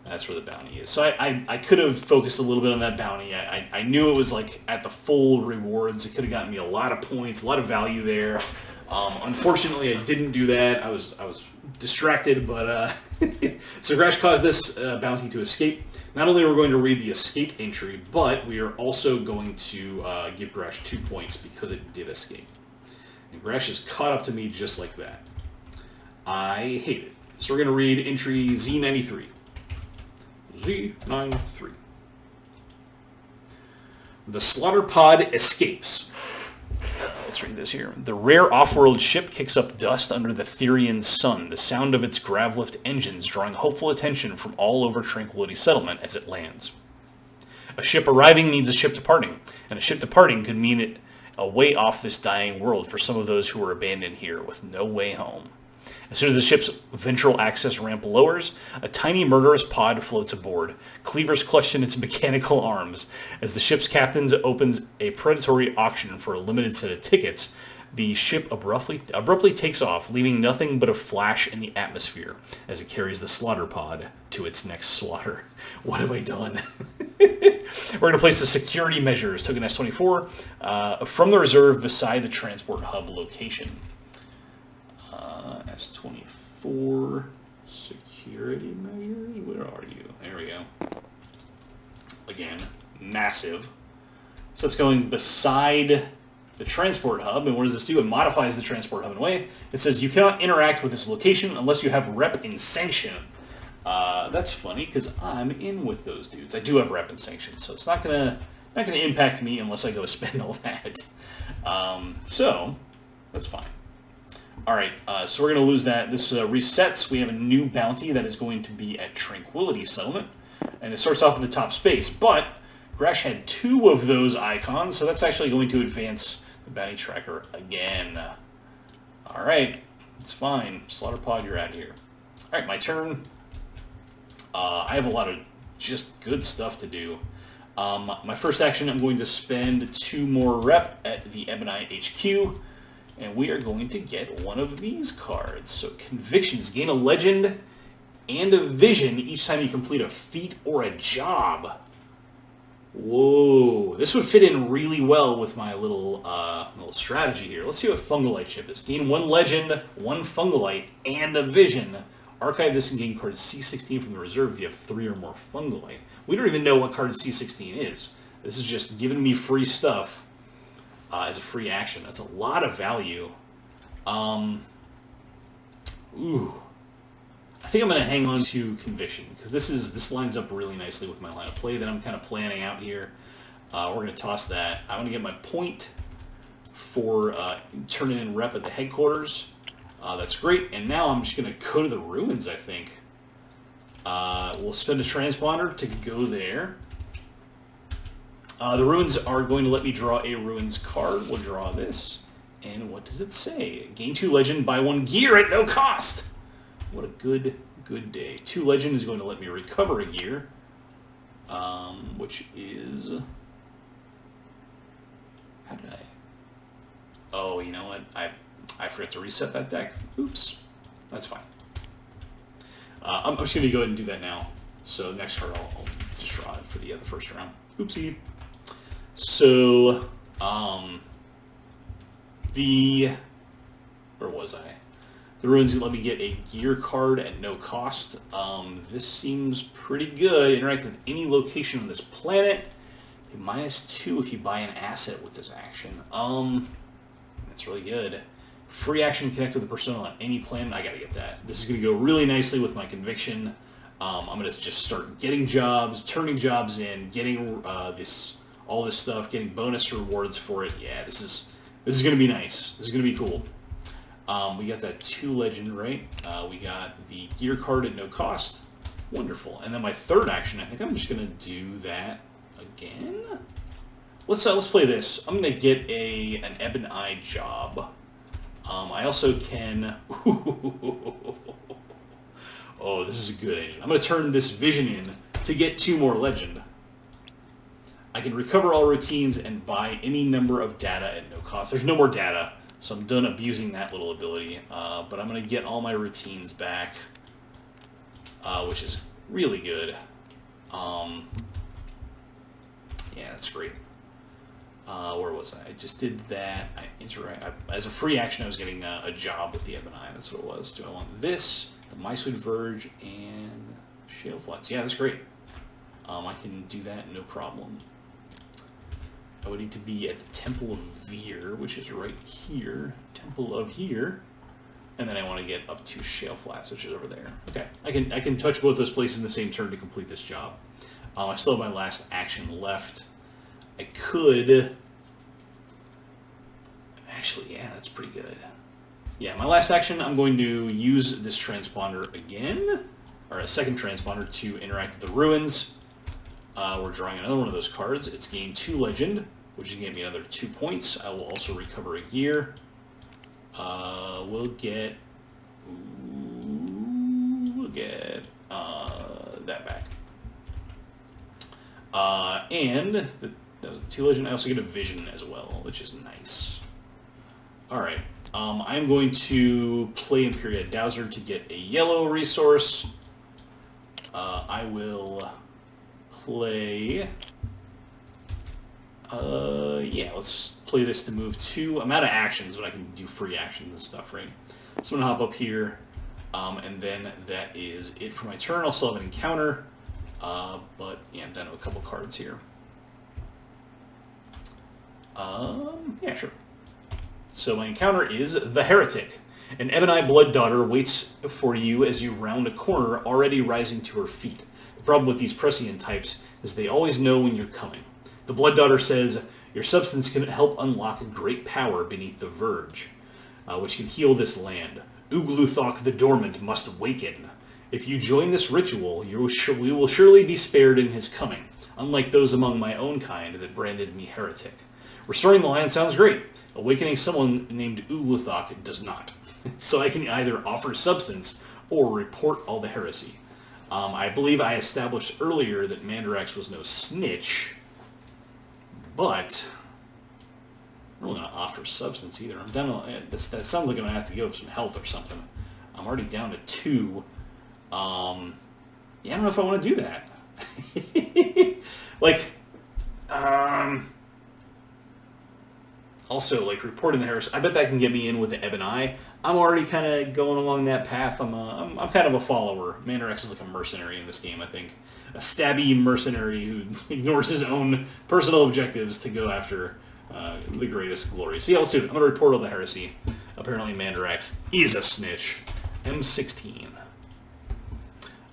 that's where the bounty is. So I could have focused a little bit on that bounty. I knew it was like at the full rewards. It could have gotten me a lot of points, a lot of value there. Unfortunately, I didn't do that. I was distracted, but so Grash caused this bounty to escape. Not only are we going to read the escape entry, but we are also going to give Grash 2 points because it did escape. And Grash is caught up to me just like that. I hate it. So we're going to read entry Z93. Z93. The slaughter pod escapes. Let's read this here. The rare off-world ship kicks up dust under the Therian sun, the sound of its gravlift engines drawing hopeful attention from all over Tranquility Settlement as it lands. A ship arriving means a ship departing, and a ship departing could mean it a way off this dying world for some of those who were abandoned here with no way home. As soon as the ship's ventral access ramp lowers, a tiny murderous pod floats aboard, cleavers clutched in its mechanical arms. As the ship's captain opens a predatory auction for a limited set of tickets, the ship abruptly takes off, leaving nothing but a flash in the atmosphere as it carries the slaughter pod to its next slaughter. What have I done? We're going to place the security measures, token S24, from the reserve beside the transport hub location. S24 security measures. Where are you? There we go. Again, massive. So it's going beside the transport hub. And what does this do? It modifies the transport hub in a way. It says you cannot interact with this location unless you have rep in sanction. That's funny because I'm in with those dudes. I do have rep in sanction, so it's not gonna impact me unless I go spend all that. So that's fine. Alright, so we're going to lose that. This resets. We have a new bounty that is going to be at Tranquility Settlement. And it starts off at the top space. But Grash had 2 of those icons, so that's actually going to advance the bounty tracker again. Alright, it's fine. Slaughter pod, you're out of here. Alright, my turn. I have a lot of just good stuff to do. My first action, I'm going to spend 2 more rep at the Ebonite HQ. And we are going to get one of these cards. So Convictions. Gain a legend and a vision each time you complete a feat or a job. Whoa. This would fit in really well with my little strategy here. Let's see what Fungolite chip is. Gain 1 legend, 1 Fungolite, and a vision. Archive this and gain card C16 from the reserve if you have 3 or more Fungolite. We don't even know what card C16 is. This is just giving me free stuff. As a free action. That's a lot of value. Ooh. I think I'm going to hang on to Conviction, because this lines up really nicely with my line of play that I'm kind of planning out here. We're going to toss that. I want to get my point for turning in rep at the headquarters. That's great. And now I'm just going to go to the ruins, I think. We'll spend a transponder to go there. The ruins are going to let me draw a ruins card. We'll draw this. And what does it say? Gain 2 legend, buy 1 gear at no cost. What a good day. 2 legend is going to let me recover a gear. Which is... How did I... Oh, you know what? I forgot to reset that deck. Oops. That's fine. I'm just going to go ahead and do that now. So next card I'll just draw it for the first round. Oopsie. So, where was I? The ruins let me get a gear card at no cost. This seems pretty good. Interact with any location on this planet. -2 if you buy an asset with this action. That's really good. Free action connect with the persona on any planet. I gotta get that. This is gonna go really nicely with my Conviction. I'm gonna just start getting jobs, turning jobs in, getting all this stuff, getting bonus rewards for it. Yeah, this is going to be nice. This is going to be cool. We got that 2 legend, right? We got the gear card at no cost. Wonderful. And then my third action, I think I'm just going to do that again. Let's play this. I'm going to get an Ebonite job. I also can... Oh, this is a good engine. I'm going to turn this vision in to get 2 more legend. I can recover all routines and buy any number of data at no cost. There's no more data, so I'm done abusing that little ability. But I'm going to get all my routines back, which is really good. Yeah, that's great. Where was I? I just did that. As a free action, I was getting a job with the Ebony. That's what it was. Do I want this, the My Sweet Verge, and Shale Flats? Yeah, that's great. I can do that, no problem. I would need to be at the Temple of Veer, which is right here. Temple of here. And then I want to get up to Shale Flats, which is over there. Okay, I can touch both those places in the same turn to complete this job. I still have my last action left. I could... Actually, yeah, that's pretty good. Yeah, my last action, I'm going to use this transponder again, or a second transponder to interact with the ruins. We're drawing another one of those cards. It's gain 2 legend, which is going to get me another 2 points. I will also recover a gear. We'll get that back. And that was the 2 legend. I also get a vision as well, which is nice. All right. I'm going to play Imperial Dowser to get a yellow resource. I will play... yeah, let's play this to move 2. I'm out of actions, but I can do free actions and stuff, right? So I'm going to hop up here, and then that is it for my turn. I'll still have an encounter, but yeah, I'm down to a couple cards here. Yeah, sure. So my encounter is the Heretic. An Ebony Blood Daughter waits for you as you round a corner, already rising to her feet. The problem with these Prescient types is they always know when you're coming. The Blood Daughter says, your substance can help unlock a great power beneath the verge, which can heal this land. Ugluthok the Dormant must waken. If you join this ritual, we will surely be spared in his coming, unlike those among my own kind that branded me heretic. Restoring the land sounds great. Awakening someone named Ugluthok does not. So I can either offer substance or report all the heresy. I believe I established earlier that Mandarax was no snitch, but I'm not going to offer substance either. I'm down to, that sounds like I'm going to have to give up some health or something. I'm already down to 2. Yeah, I don't know if I want to do that. Like, also, like, reporting the heresy, I bet that can get me in with the Ebony. I'm already kind of going along that path. I'm kind of a follower. Mandarax is like a mercenary in this game, I think. A stabby mercenary who ignores his own personal objectives to go after the greatest glory. So yeah, let's do it. I'm going to report all the heresy. Apparently Mandarax is a snitch. M16.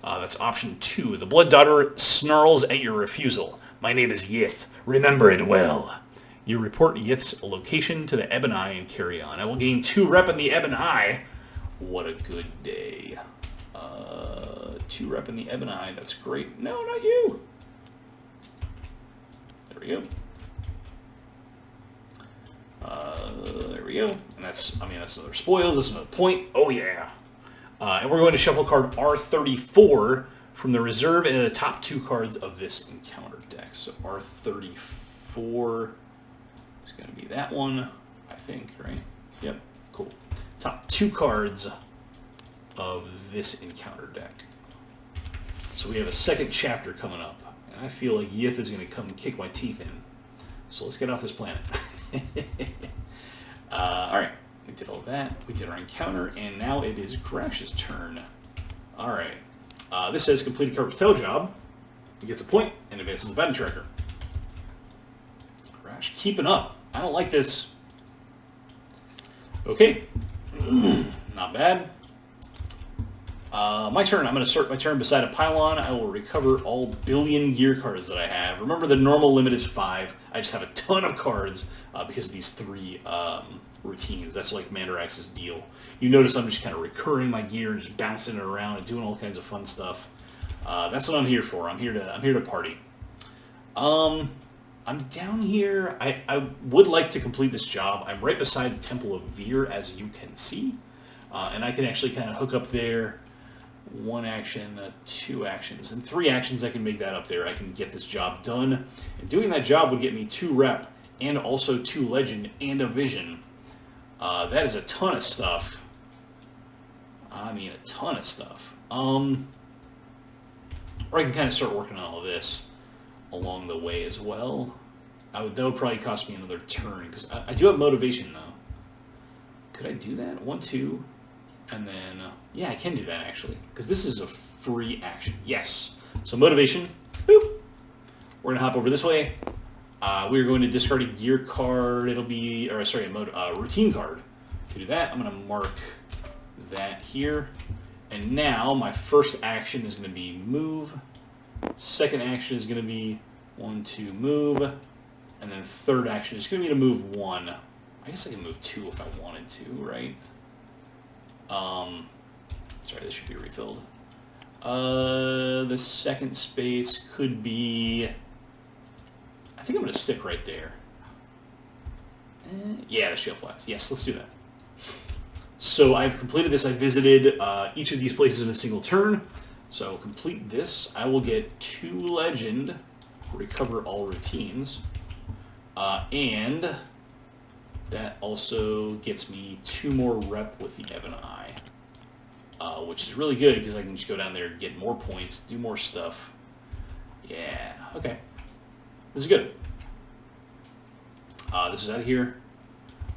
That's option 2. The Blood Daughter snarls at your refusal. My name is Yith. Remember it well. You report Yith's location to the Ebony and carry on. I will gain 2 rep in the Ebony. What a good day. 2 rep in the Ebony. That's great. No, not you. There we go. There we go. And that's another spoils. That's another point. Oh, yeah. And we're going to shuffle card R34 from the reserve and the top 2 cards of this encounter deck. So R34 is going to be that one, I think, right? Yep, cool. Top 2 cards of this encounter deck. So we have a second chapter coming up, and I feel like Yith is going to come kick my teeth in. So let's get off this planet. Alright, we did all that. We did our encounter, and now it is Crash's turn. Alright. This says complete a carpet tail job. He gets a point and advances the battle tracker. Crash keeping up. I don't like this. Okay. Not bad. My turn. I'm going to start my turn beside a pylon. I will recover all billion gear cards that I have. Remember, the normal limit is 5. I just have a ton of cards because of these 3 routines. That's like Mandarax's deal. You notice I'm just kind of recurring my gear and just bouncing it around and doing all kinds of fun stuff. That's what I'm here for. I'm here to party. I'm down here. I would like to complete this job. I'm right beside the Temple of Veer, as you can see. And I can actually kind of hook up there. 1 action, 2 actions, and 3 actions. I can make that up there. I can get this job done. And doing that job would get me 2 rep and also 2 legend and a vision. That is a ton of stuff. I mean, a ton of stuff. Or I can kind of start working on all of this along the way as well. That would probably cost me another turn, because I do have motivation, though. Could I do that? 1, 2, and then... yeah, I can do that, actually, because this is a free action. Yes. So motivation. Boop. We're going to hop over this way. We're going to discard a gear card. It'll be... or, sorry, a routine card. To do that, I'm going to mark that here. And now, my first action is going to be move. Second action is going to be 1, 2, move. And then third action is going to be to move 1. I guess I can move 2 if I wanted to, right? Sorry, this should be refilled. The second space could be... I think I'm going to stick right there. Yeah, the shale flats. Yes, let's do that. So I've completed this. I visited each of these places in a single turn. So complete this. I will get 2 legend, recover all routines, and that also gets me 2 more rep with the Ebon Eye, which is really good because I can just go down there, get more points, do more stuff. Yeah, okay. This is good. This is out of here.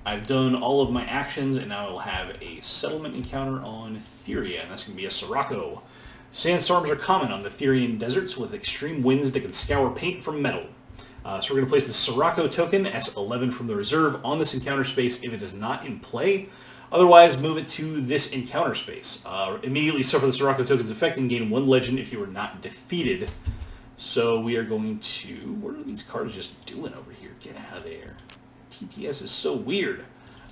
I've done all of my actions, and now I will have a settlement encounter on Theria, and that's going to be a Sirocco. Sandstorms are common on the Therian deserts with extreme winds that can scour paint from metal. So we're going to place the Sirocco token, S11 from the reserve, on this encounter space if it is not in play. Otherwise, move it to this encounter space. Immediately suffer the Sirocco token's effect and gain 1 legend if you are not defeated. So we are going to... what are these cards just doing over here? Get out of there. TTS is so weird.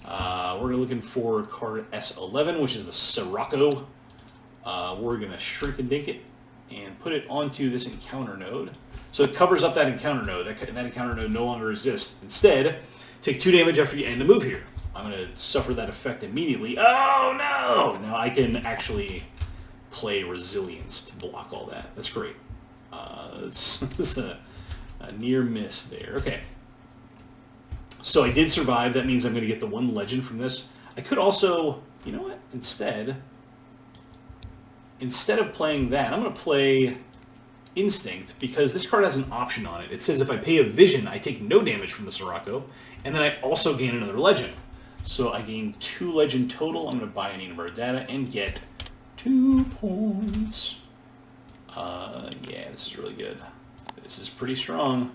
We're looking for card S11, which is the Sirocco. We're going to shrink and dink it and put it onto this encounter node. So it covers up that encounter node. That encounter node no longer exists. Instead, take 2 damage after you end the move here. I'm going to suffer that effect immediately. Oh, no! Now I can actually play Resilience to block all that. That's great. It's a near miss there. Okay. So I did survive. That means I'm going to get the 1 legend from this. I could also... you know what? Instead of playing that, I'm going to play Instinct, because this card has an option on it. It says if I pay a vision, I take no damage from the Sirocco, and then I also gain another legend. So I gain 2 legend total. I'm going to buy an number of data and get 2 points. Yeah, this is really good. This is pretty strong.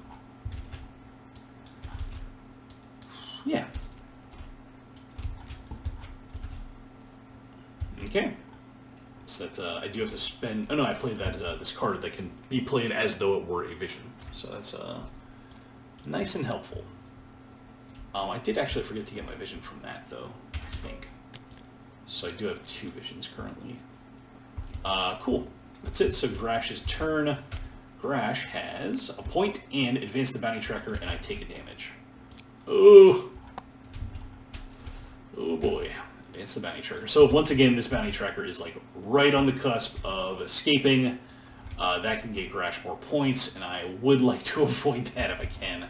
Yeah. Okay. So that I do have to spend... oh no, I played that this card that can be played as though it were a vision. So that's nice and helpful. I did actually forget to get my vision from that, though, I think. So I do have 2 visions currently. Cool. That's it. So Grash's turn. Grash has a point and advance the bounty tracker, and I take a damage. Oh. Oh boy. Advance the bounty tracker. So once again, this bounty tracker is like right on the cusp of escaping. That can get Grash more points, and I would like to avoid that if I can.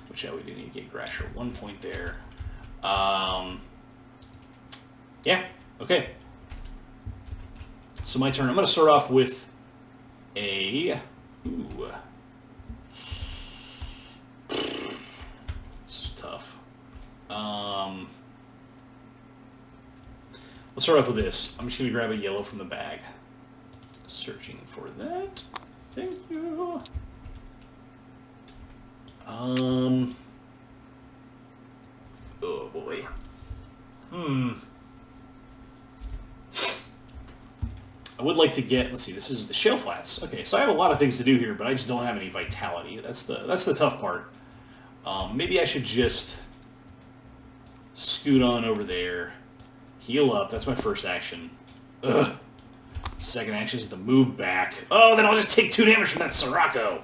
Which we do need to get Grasher 1 point there. Yeah, okay. So my turn. I'm going to start off with a... ooh. This is tough. Let's start off with this. I'm just going to grab a yellow from the bag. Searching for that. Thank you. Oh boy. I would like to get, let's see, this is the shale flats. Okay, so I have a lot of things to do here, but I just don't have any vitality. That's the tough part. Maybe I should just scoot on over there, heal up. That's my first action. Ugh. Second action is to move back. Oh, then I'll just take 2 damage from that Sirocco.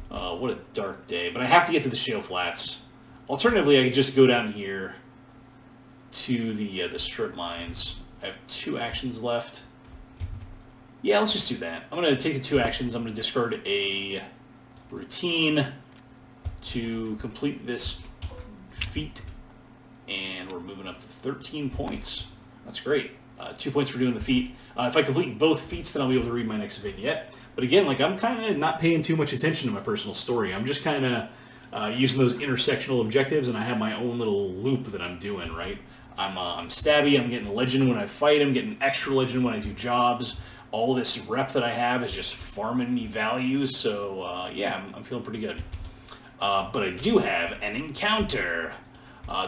What a dark day. But I have to get to the shale flats. Alternatively, I could just go down here to the strip mines. I have 2 actions left. Yeah, let's just do that. I'm going to take the 2 actions. I'm going to discard a routine to complete this feat. And we're moving up to 13 points. That's great. 2 points for doing the feat. If I complete both feats, then I'll be able to read my next vignette. But again, like, I'm kind of not paying too much attention to my personal story. I'm just kind of using those intersectional objectives, and I have my own little loop that I'm doing, right? I'm stabby, I'm getting legend when I fight, I'm getting extra legend when I do jobs. All this rep that I have is just farming me values, so yeah, I'm feeling pretty good. But I do have an encounter.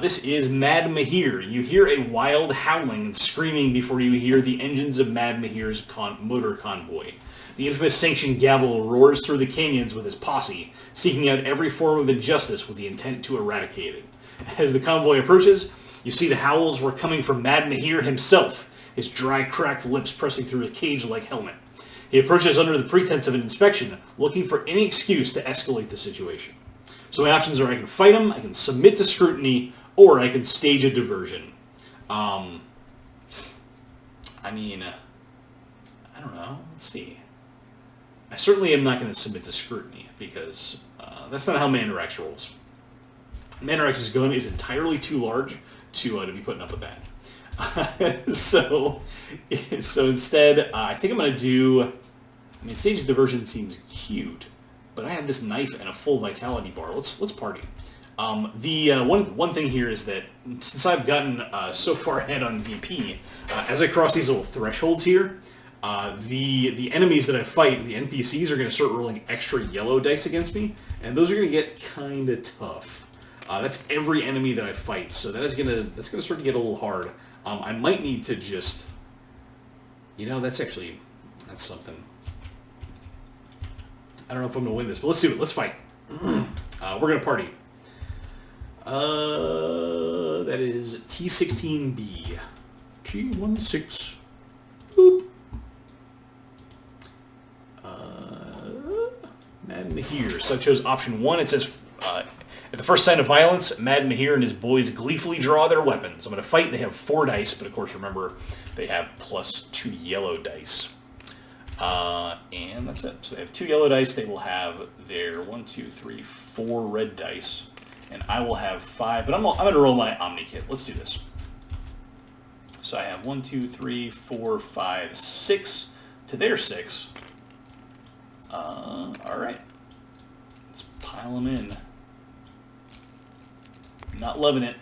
This is Mad Mahir. You hear a wild howling and screaming before you hear the engines of Mad Mahir's motor convoy. The infamous sanctioned gavel roars through the canyons with his posse, seeking out every form of injustice with the intent to eradicate it. As the convoy approaches, you see the howls were coming from Mad Mahir himself, his dry, cracked lips pressing through his cage-like helmet. He approaches under the pretense of an inspection, looking for any excuse to escalate the situation. So my options are I can fight him, I can submit to scrutiny, or I can stage a diversion. I mean, I don't know. Let's see. I certainly am not going to submit to scrutiny, because that's not how Mandorax rolls. Mandorax's gun is entirely too large to be putting up with that. So instead, I think I'm going to do... I mean, stage diversion seems cute, but I have this knife and a full vitality bar. Let's party. One thing here is that since I've gotten so far ahead on VP, as I cross these little thresholds here, the enemies that I fight, the NPCs, are going to start rolling extra yellow dice against me, and those are going to get kind of tough. That's every enemy that I fight, so that's gonna start to get a little hard. I might need to just, that's something. I don't know if I'm gonna win this, but let's do it. Let's fight. We're gonna party. That is T16B. T16. Boop. Mad Mahir. So I chose option 1. It says, at the first sign of violence, Mad Mahir and his boys gleefully draw their weapons. I'm going to fight. They have 4 dice, but of course, remember, they have plus 2 yellow dice. And that's it. So they have 2 yellow dice. They will have their 1, 2, 3, 4 red dice. And I will have 5, but I'm going to roll my Omni Kit. Let's do this. So I have 1, 2, 3, 4, 5, 6 to their 6. All right. Let's pile them in. Not loving it.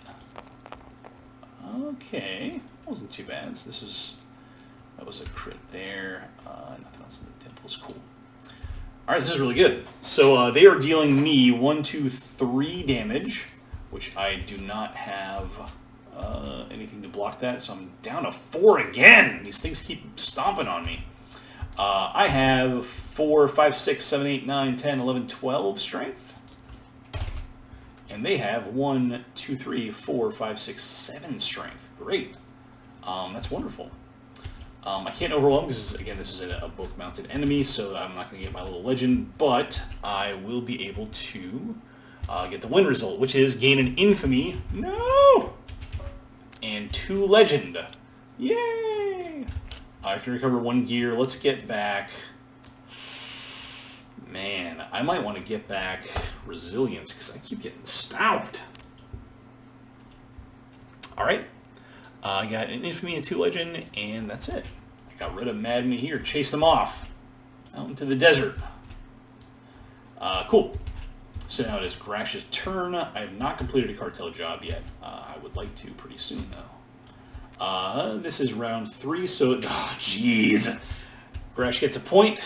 Okay. That wasn't too bad. So that was a crit there. Nothing else in the temples. Cool. Alright, this is really good. So they are dealing me 1, 2, 3 damage, which I do not have anything to block that, so I'm down to 4 again! These things keep stomping on me. I have 4, 5, 6, 7, 8, 9, 10, 11, 12 strength. And they have 1, 2, 3, 4, 5, 6, 7 strength. Great. That's wonderful. I can't overwhelm because, again, this is a book-mounted enemy, so I'm not going to get my little legend, but I will be able to get the win result, which is gain an infamy. No! And 2 legend. Yay! I can recover 1 gear. Let's get back... Man, I might want to get back resilience because I keep getting stomped. Alright. I got an infamy and 2 legend, and that's it. I got rid of Mad Mahir. Chase them off out into the desert. Cool. So now it is Grash's turn. I have not completed a cartel job yet. I would like to pretty soon, though. This is round 3, so... Oh, jeez. Grash gets a point.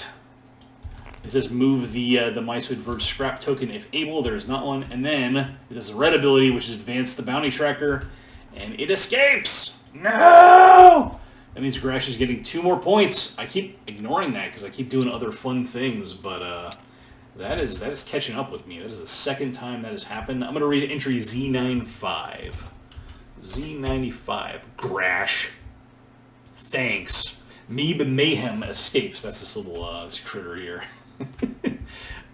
It says move the Micewood Verge scrap token if able. There is not one. And then it has a red ability, which is advance the bounty tracker. And it escapes! No! That means Grash is getting 2 more points. I keep ignoring that because I keep doing other fun things, but that is catching up with me. That is the second time that has happened. I'm going to read entry Z95. Z95. Grash. Thanks. Meeb Mayhem escapes. That's this little this critter here.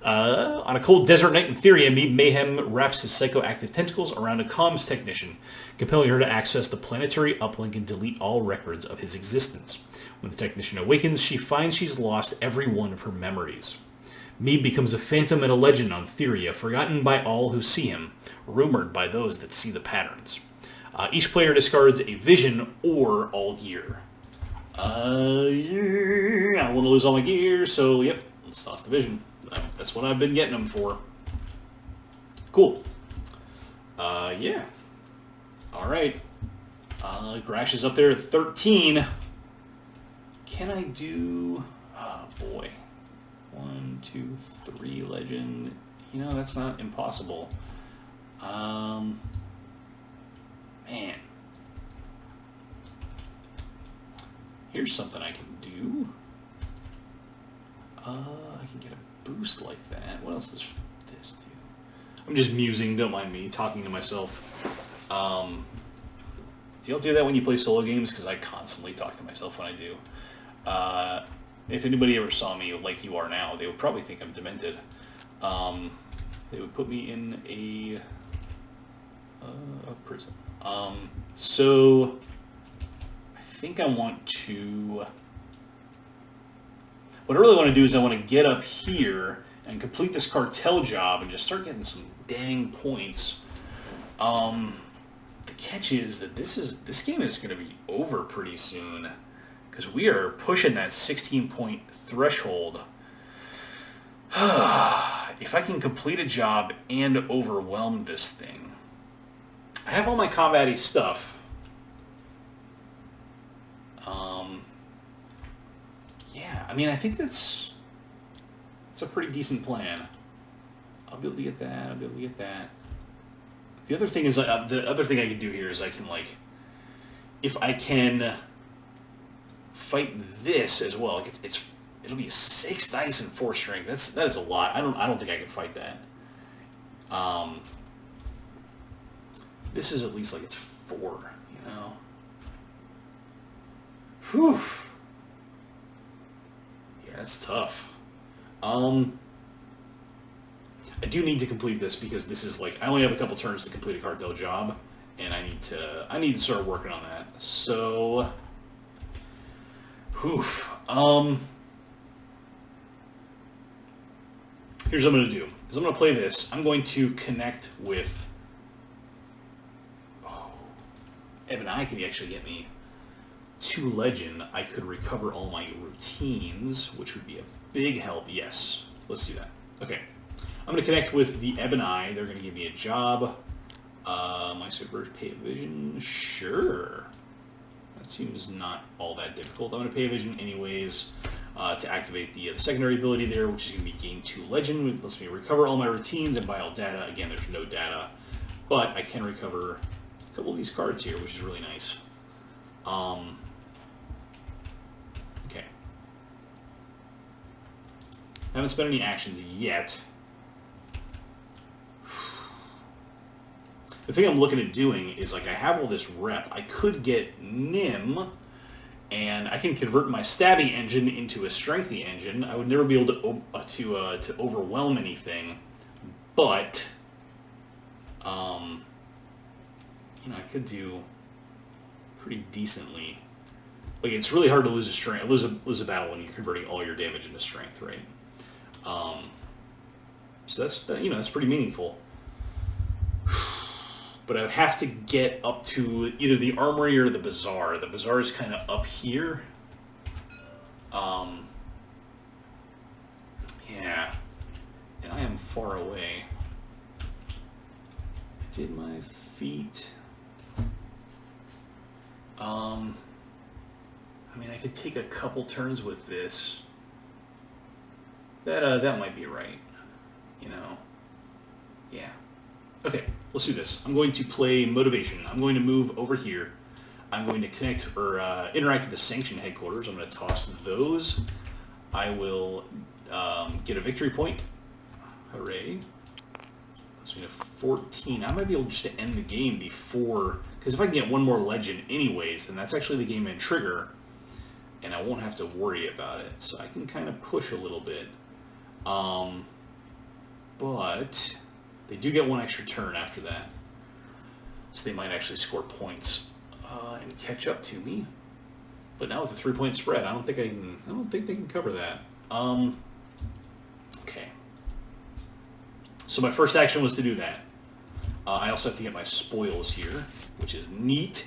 On a cold desert night in Theria, Meeb Mayhem wraps his psychoactive tentacles around a comms technician, compelling her to access the planetary uplink and delete all records of his existence. When the technician awakens, she finds she's lost every one of her memories. Meeb becomes a phantom and a legend on Theria, forgotten by all who see him, rumored by those that see the patterns. Each player discards a vision or all gear. I don't want to lose all my gear, so yep, let's toss the vision. That's what I've been getting them for. Cool. Yeah. All right. Grash is up there at 13. Can I do... Oh, boy. 1, 2, 3 legend. You know, that's not impossible. Man. Here's something I can do. I can get a boost like that. What else does this do? I'm just musing, don't mind me, talking to myself. Do y'all do that when you play solo games? Because I constantly talk to myself when I do. If anybody ever saw me like you are now, they would probably think I'm demented. They would put me in a prison. So I think I want to... What I really want to do is I want to get up here and complete this cartel job and just start getting some dang points. The catch is that this game is going to be over pretty soon because we are pushing that 16-point threshold. If I can complete a job and overwhelm this thing, I have all my combat-y stuff. Yeah, I mean, I think that's a pretty decent plan. I'll be able to get that. I'll be able to get that. The other thing is, the other thing I can do here is I can, like, if I can fight this as well, it'll be 6 dice and 4 strength. That is a lot. I don't think I can fight that. This is at least like it's 4, you know. Whew. Yeah, that's tough. I do need to complete this because this is like I only have a couple turns to complete a cartel job, and I need to start working on that. So, whew. Here's what I'm going to do. Is I'm going to play this. I'm going to connect with... Oh, Ebon Eye can actually get me 2 legend. I could recover all my routines, which would be a big help. Yes, let's do that. Okay. I'm going to connect with the Ebon Eye. They're going to give me a job. My super pay a vision. Sure. That seems not all that difficult. I'm going to pay a vision anyways to activate the secondary ability there, which is going to be gain 2 legend. It lets me recover all my routines and buy all data. Again, there's no data, but I can recover a couple of these cards here, which is really nice. Okay. I haven't spent any actions yet. The thing I'm looking at doing is, like, I have all this rep. I could get Nim, and I can convert my stabby engine into a strengthy engine. I would never be able to overwhelm anything, but you know, I could do pretty decently. Like, it's really hard to lose a battle when you're converting all your damage into strength, right? So that's pretty meaningful. But I would have to get up to either the Armory or the Bazaar. The Bazaar is kind of up here. Yeah. And I am far away. I did my feet. I mean, I could take a couple turns with this. That might be right. You know? Yeah. Okay, let's do this. I'm going to play Motivation. I'm going to move over here. I'm going to connect or interact with the Sanction headquarters. I'm going to toss those. I will get a victory point. Hooray. Puts me to 14. I might be able just to end the game before... Because if I can get one more legend anyways, then that's actually the game end trigger. And I won't have to worry about it. So I can kind of push a little bit. But... They do get 1 extra turn after that, so they might actually score points and catch up to me. But now with a 3-point spread, I don't think they can cover that. Okay. So my first action was to do that. I also have to get my spoils here, which is neat.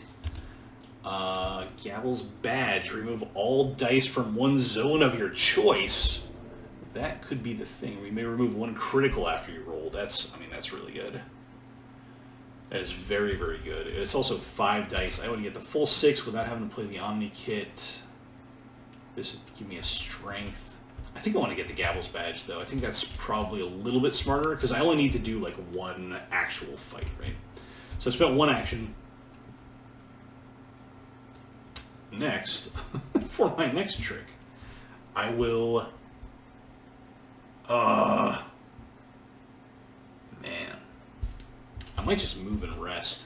Gavel's Badge. Remove all dice from one zone of your choice. that could be the thing. We may remove 1 critical after you roll. That's, I mean, that's really good. That is very, very good. It's also 5 dice. I want to get the full 6 without having to play the Omni Kit. This would give me a strength. I think I want to get the Gavel's Badge, though. I think that's probably a little bit smarter, because I only need to do, like, 1 actual fight, right? So I spent 1 action. Next, for my next trick, I will... man. I might just move and rest.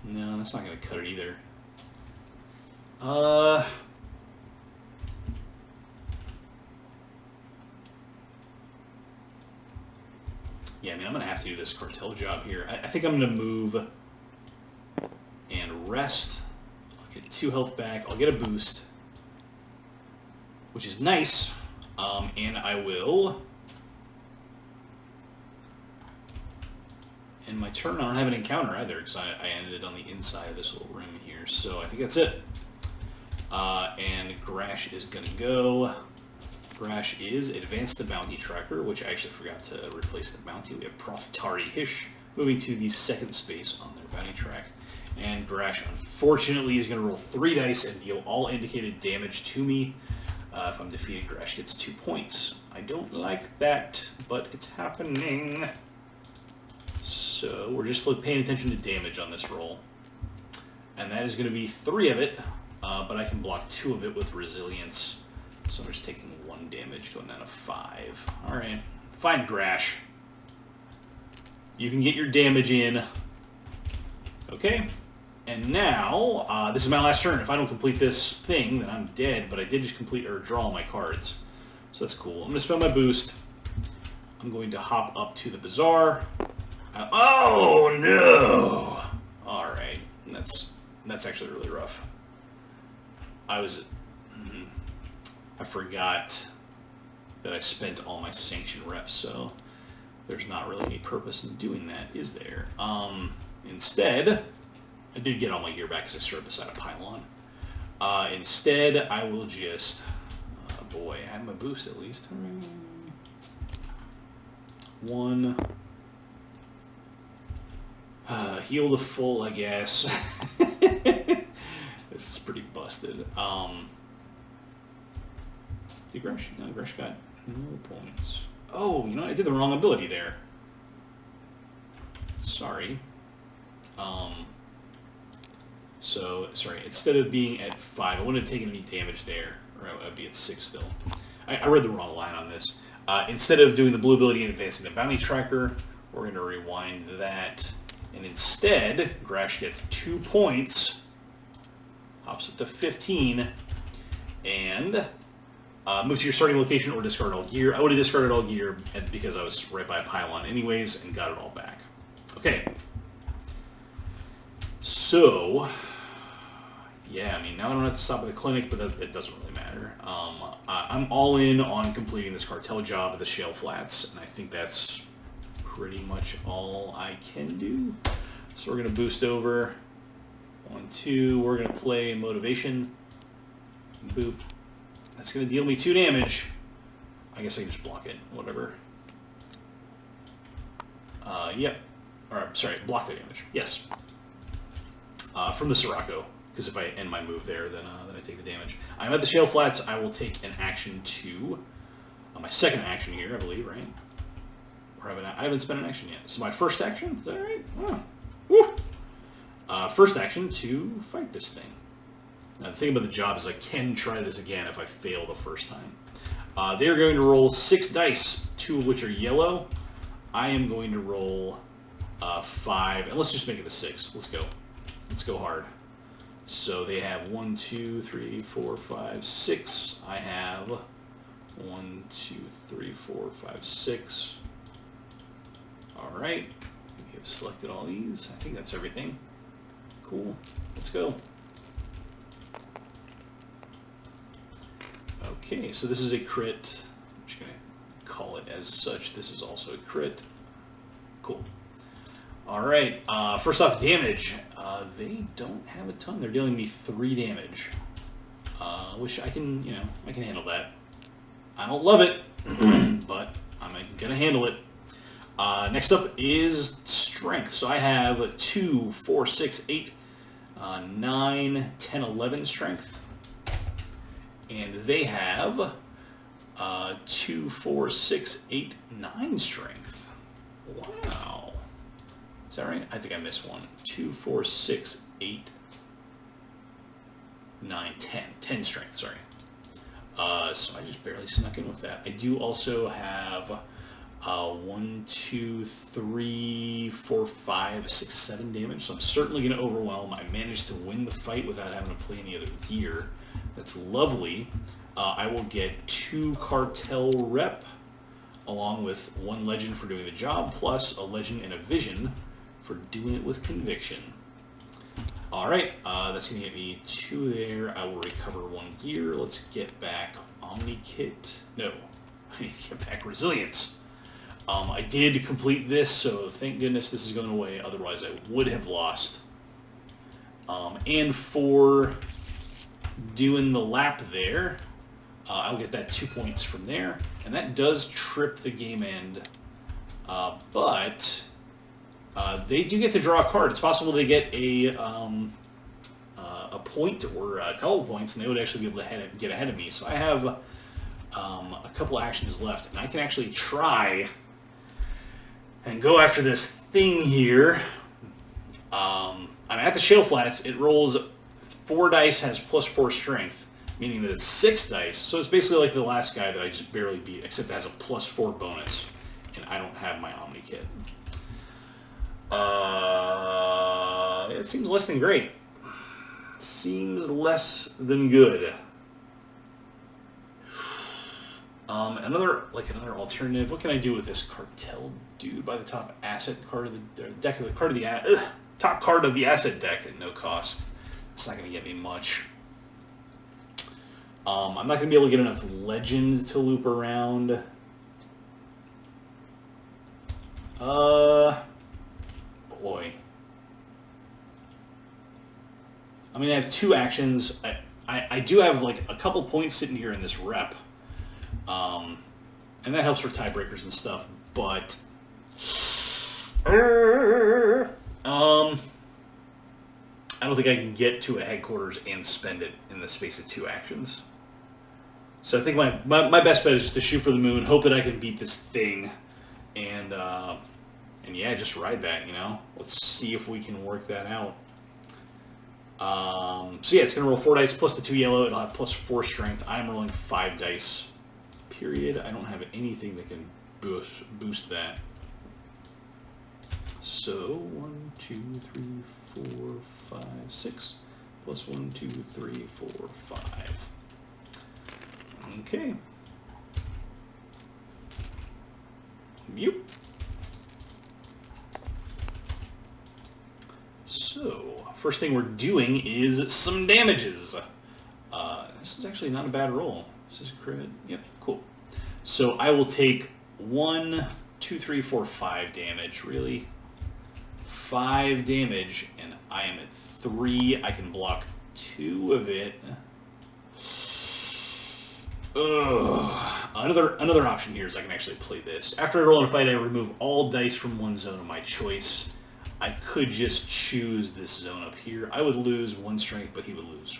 No, that's not going to cut it either. Yeah, I mean, I'm going to have to do this cartel job here. I think I'm going to move and rest. I'll get 2 health back. I'll get a boost, which is nice. And I will... in my turn, I don't have an encounter either, because I ended on the inside of this little rim here. So I think that's it. And Grash is going to go. Grash is Advance the Bounty Tracker, which I actually forgot to replace the bounty. We have Proftari Hish moving to the 2nd space on their bounty track. And Grash, unfortunately, is going to roll 3 dice and deal all indicated damage to me. If I'm defeated, Grash gets 2 points. I don't like that, but it's happening. So we're just paying attention to damage on this roll. And that is going to be 3 of it, but I can block 2 of it with Resilience. So I'm just taking 1 damage, going down to 5. Alright, fine, Grash. You can get your damage in. Okay, and now, this is my last turn. If I don't complete this thing, then I'm dead, but I did just complete, or draw all my cards. So that's cool. I'm going to spend my boost. I'm going to hop up to the Bazaar. Oh, no! Alright, that's actually really rough. I forgot that I spent all my sanction reps, so there's not really any purpose in doing that, is there? Instead, I did get all my gear back because I stood beside a pylon. Instead, I will just... oh boy, I have my boost at least. 1... heal the full, I guess. This is pretty busted. The Gresh? No, Gresh got no points. Oh, you know, I did the wrong ability there. Sorry. So, sorry, instead of being at 5, I wouldn't have taken any damage there, or I would be at 6 still. I read the wrong line on this. Instead of doing the blue ability and advancing the bounty tracker, we're going to rewind that. And instead, Grash gets 2 points, hops up to 15, and move to your starting location or discard all gear. I would have discarded all gear because I was right by a pylon anyways and got it all back. Okay. So, yeah, I mean, now I don't have to stop at the clinic, but that doesn't really matter. I'm all in on completing this cartel job at the Shale Flats, and I think that's pretty much all I can do. So we're going to boost over. 1, 2. We're going to play Motivation. Boop. That's going to deal me 2 damage. I guess I can just block it. Whatever. Yep. Or, sorry, block the damage. Yes. From the Sirocco. Because if I end my move there, then I take the damage. I'm at the Shale Flats. I will take an action 2. My second action here, I believe, right? I haven't spent an action yet. So my first action? Is that right? Oh. Woo. First action to fight this thing. Now the thing about the job is I can try this again if I fail the first time. They're going to roll 6 dice, 2 of which are yellow. I am going to roll 5, and let's just make it a 6. Let's go. Let's go hard. So they have 1, 2, 3, 4, 5, 6. I have 1, 2, 3, 4, 5, 6. Alright, we have selected all these. I think that's everything. Cool. Let's go. Okay, so this is a crit. I'm just going to call it as such. This is also a crit. Cool. Alright, first off, damage. They don't have a ton. They're dealing me 3 damage, which I can, I can handle that. I don't love it, but I'm gonna handle it. Next up is strength. So I have 2, 4, 6, 8, 9, 10, 11 strength. And they have 2, 4, 6, 8, 9 strength. Wow. Is that right? I think I missed one. 2, 4, 6, 8, 9, 10. 10 strength, sorry. So I just barely snuck in with that. I do also have 1, 2, 3, 4, 5, 6, 7 damage. So I'm certainly going to overwhelm. I managed to win the fight without having to play any other gear. That's lovely. I will get 2 cartel rep, along with 1 legend for doing the job, plus a legend and a vision for doing it with conviction. Alright, that's going to get me 2 there. I will recover 1 gear. Let's get back Omni Kit. No, I need to get back Resilience. I did complete this, so thank goodness this is going away. Otherwise, I would have lost. And for doing the lap there, I'll get that 2 points from there. And that does trip the game end. But they do get to draw a card. It's possible they get a point or a couple points, and they would actually be able to get ahead of me. So I have a couple actions left, and I can actually try and go after this thing here. I'm at the Shale Flats. It rolls 4 dice, has plus 4 strength, meaning that it's 6 dice. So it's basically like the last guy that I just barely beat, except it has a plus 4 bonus, and I don't have my Omni Kit. It seems less than great. Seems less than good. Another alternative. What can I do with this cartel dude by the top asset card of the deck of the top card of the asset deck at no cost? It's not going to get me much. I'm not going to be able to get enough legend to loop around. Boy. I mean, I have 2 actions. I do have like a couple points sitting here in this rep. And that helps for tiebreakers and stuff, but I don't think I can get to a headquarters and spend it in the space of 2 actions. So I think my best bet is just to shoot for the moon, hope that I can beat this thing, and yeah, just ride that, Let's see if we can work that out. So yeah, it's going to roll 4 dice plus the 2 yellow. It'll have plus 4 strength. I'm rolling 5 dice. Period. I don't have anything that can boost that. So 1, 2, 3, 4, 5, 6 plus 1, 2, 3, 4, 5. Okay. Yep. So first thing we're doing is some damages. This is actually not a bad roll. This is crit. Yep, cool. So I will take 1, 2, 3, 4, 5 damage. Really? 5 damage, and I am at 3. I can block 2 of it. Ugh. Another option here is I can actually play this. After I roll in a fight, I remove all dice from one zone of my choice. I could just choose this zone up here. I would lose 1 strength, but he would lose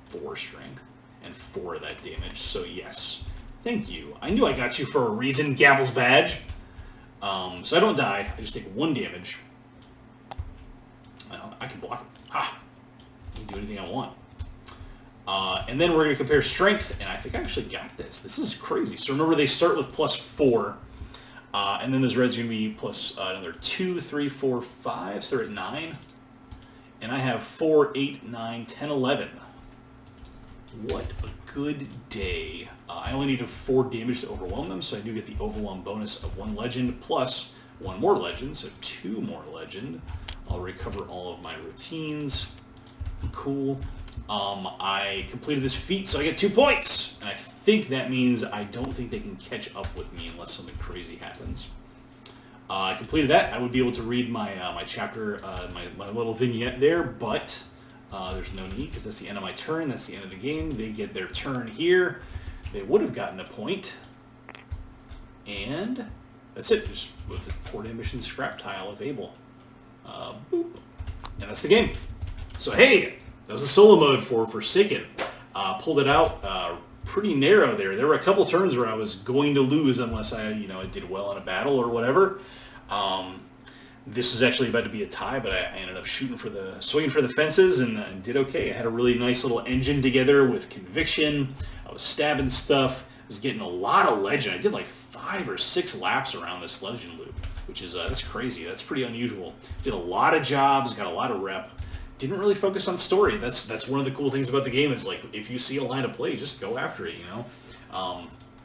4 strength and 4 of that damage. So yes, thank you. I knew I got you for a reason, Gavel's badge. So I don't die. I just take 1 damage. I can block it. I can do anything I want. And then we're going to compare strength, and I think I actually got this. This is crazy. So remember, they start with plus 4, and then those reds are going to be plus another 2, 3, 4, 5, so they're at 9. And I have 4, 8, 9, 10, 11. What a good day. I only needed 4 damage to overwhelm them, so I do get the overwhelm bonus of 1 legend plus 1 more legend, so 2 more legend. I'll recover all of my routines. Cool. I completed this feat, so I get 2 points! And I think that means I don't think they can catch up with me unless something crazy happens. I completed that. I would be able to read my my chapter, my little vignette there, but there's no need because that's the end of my turn. That's the end of the game. They get their turn here. They would have gotten a point, and that's it. Just with the port ambition scrap tile of Able. Boop. And that's the game. So hey, that was the solo mode for Forsaken. Pulled it out pretty narrow there. There were a couple turns where I was going to lose unless I did well in a battle or whatever. This was actually about to be a tie, but I ended up swinging for the fences and did okay. I had a really nice little engine together with conviction. I was stabbing stuff. I was getting a lot of legend. I did like 5 or 6 laps around this legend loop, which is that's crazy. That's pretty unusual. Did a lot of jobs, got a lot of rep. Didn't really focus on story. That's one of the cool things about the game is like if you see a line of play, just go after it.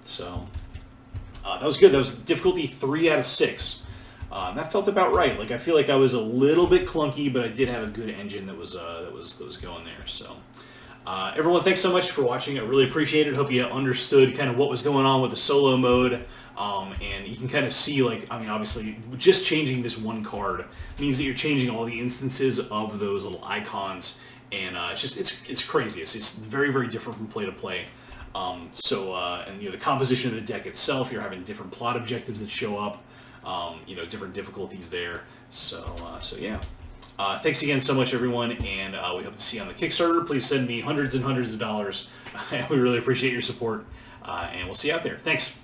So that was good. That was difficulty 3 out of 6. That felt about right. Like I feel like I was a little bit clunky, but I did have a good engine that was going there. So everyone, thanks so much for watching. I really appreciate it. Hope you understood kind of what was going on with the solo mode. And you can kind of see, like, I mean, obviously, just changing this one card means that you're changing all the instances of those little icons, and it's crazy. It's very, very different from play to play. And the composition of the deck itself, you're having different plot objectives that show up, different difficulties there. So yeah. Thanks again so much, everyone, and we hope to see you on the Kickstarter. Please send me hundreds and hundreds of dollars. We really appreciate your support, and we'll see you out there. Thanks.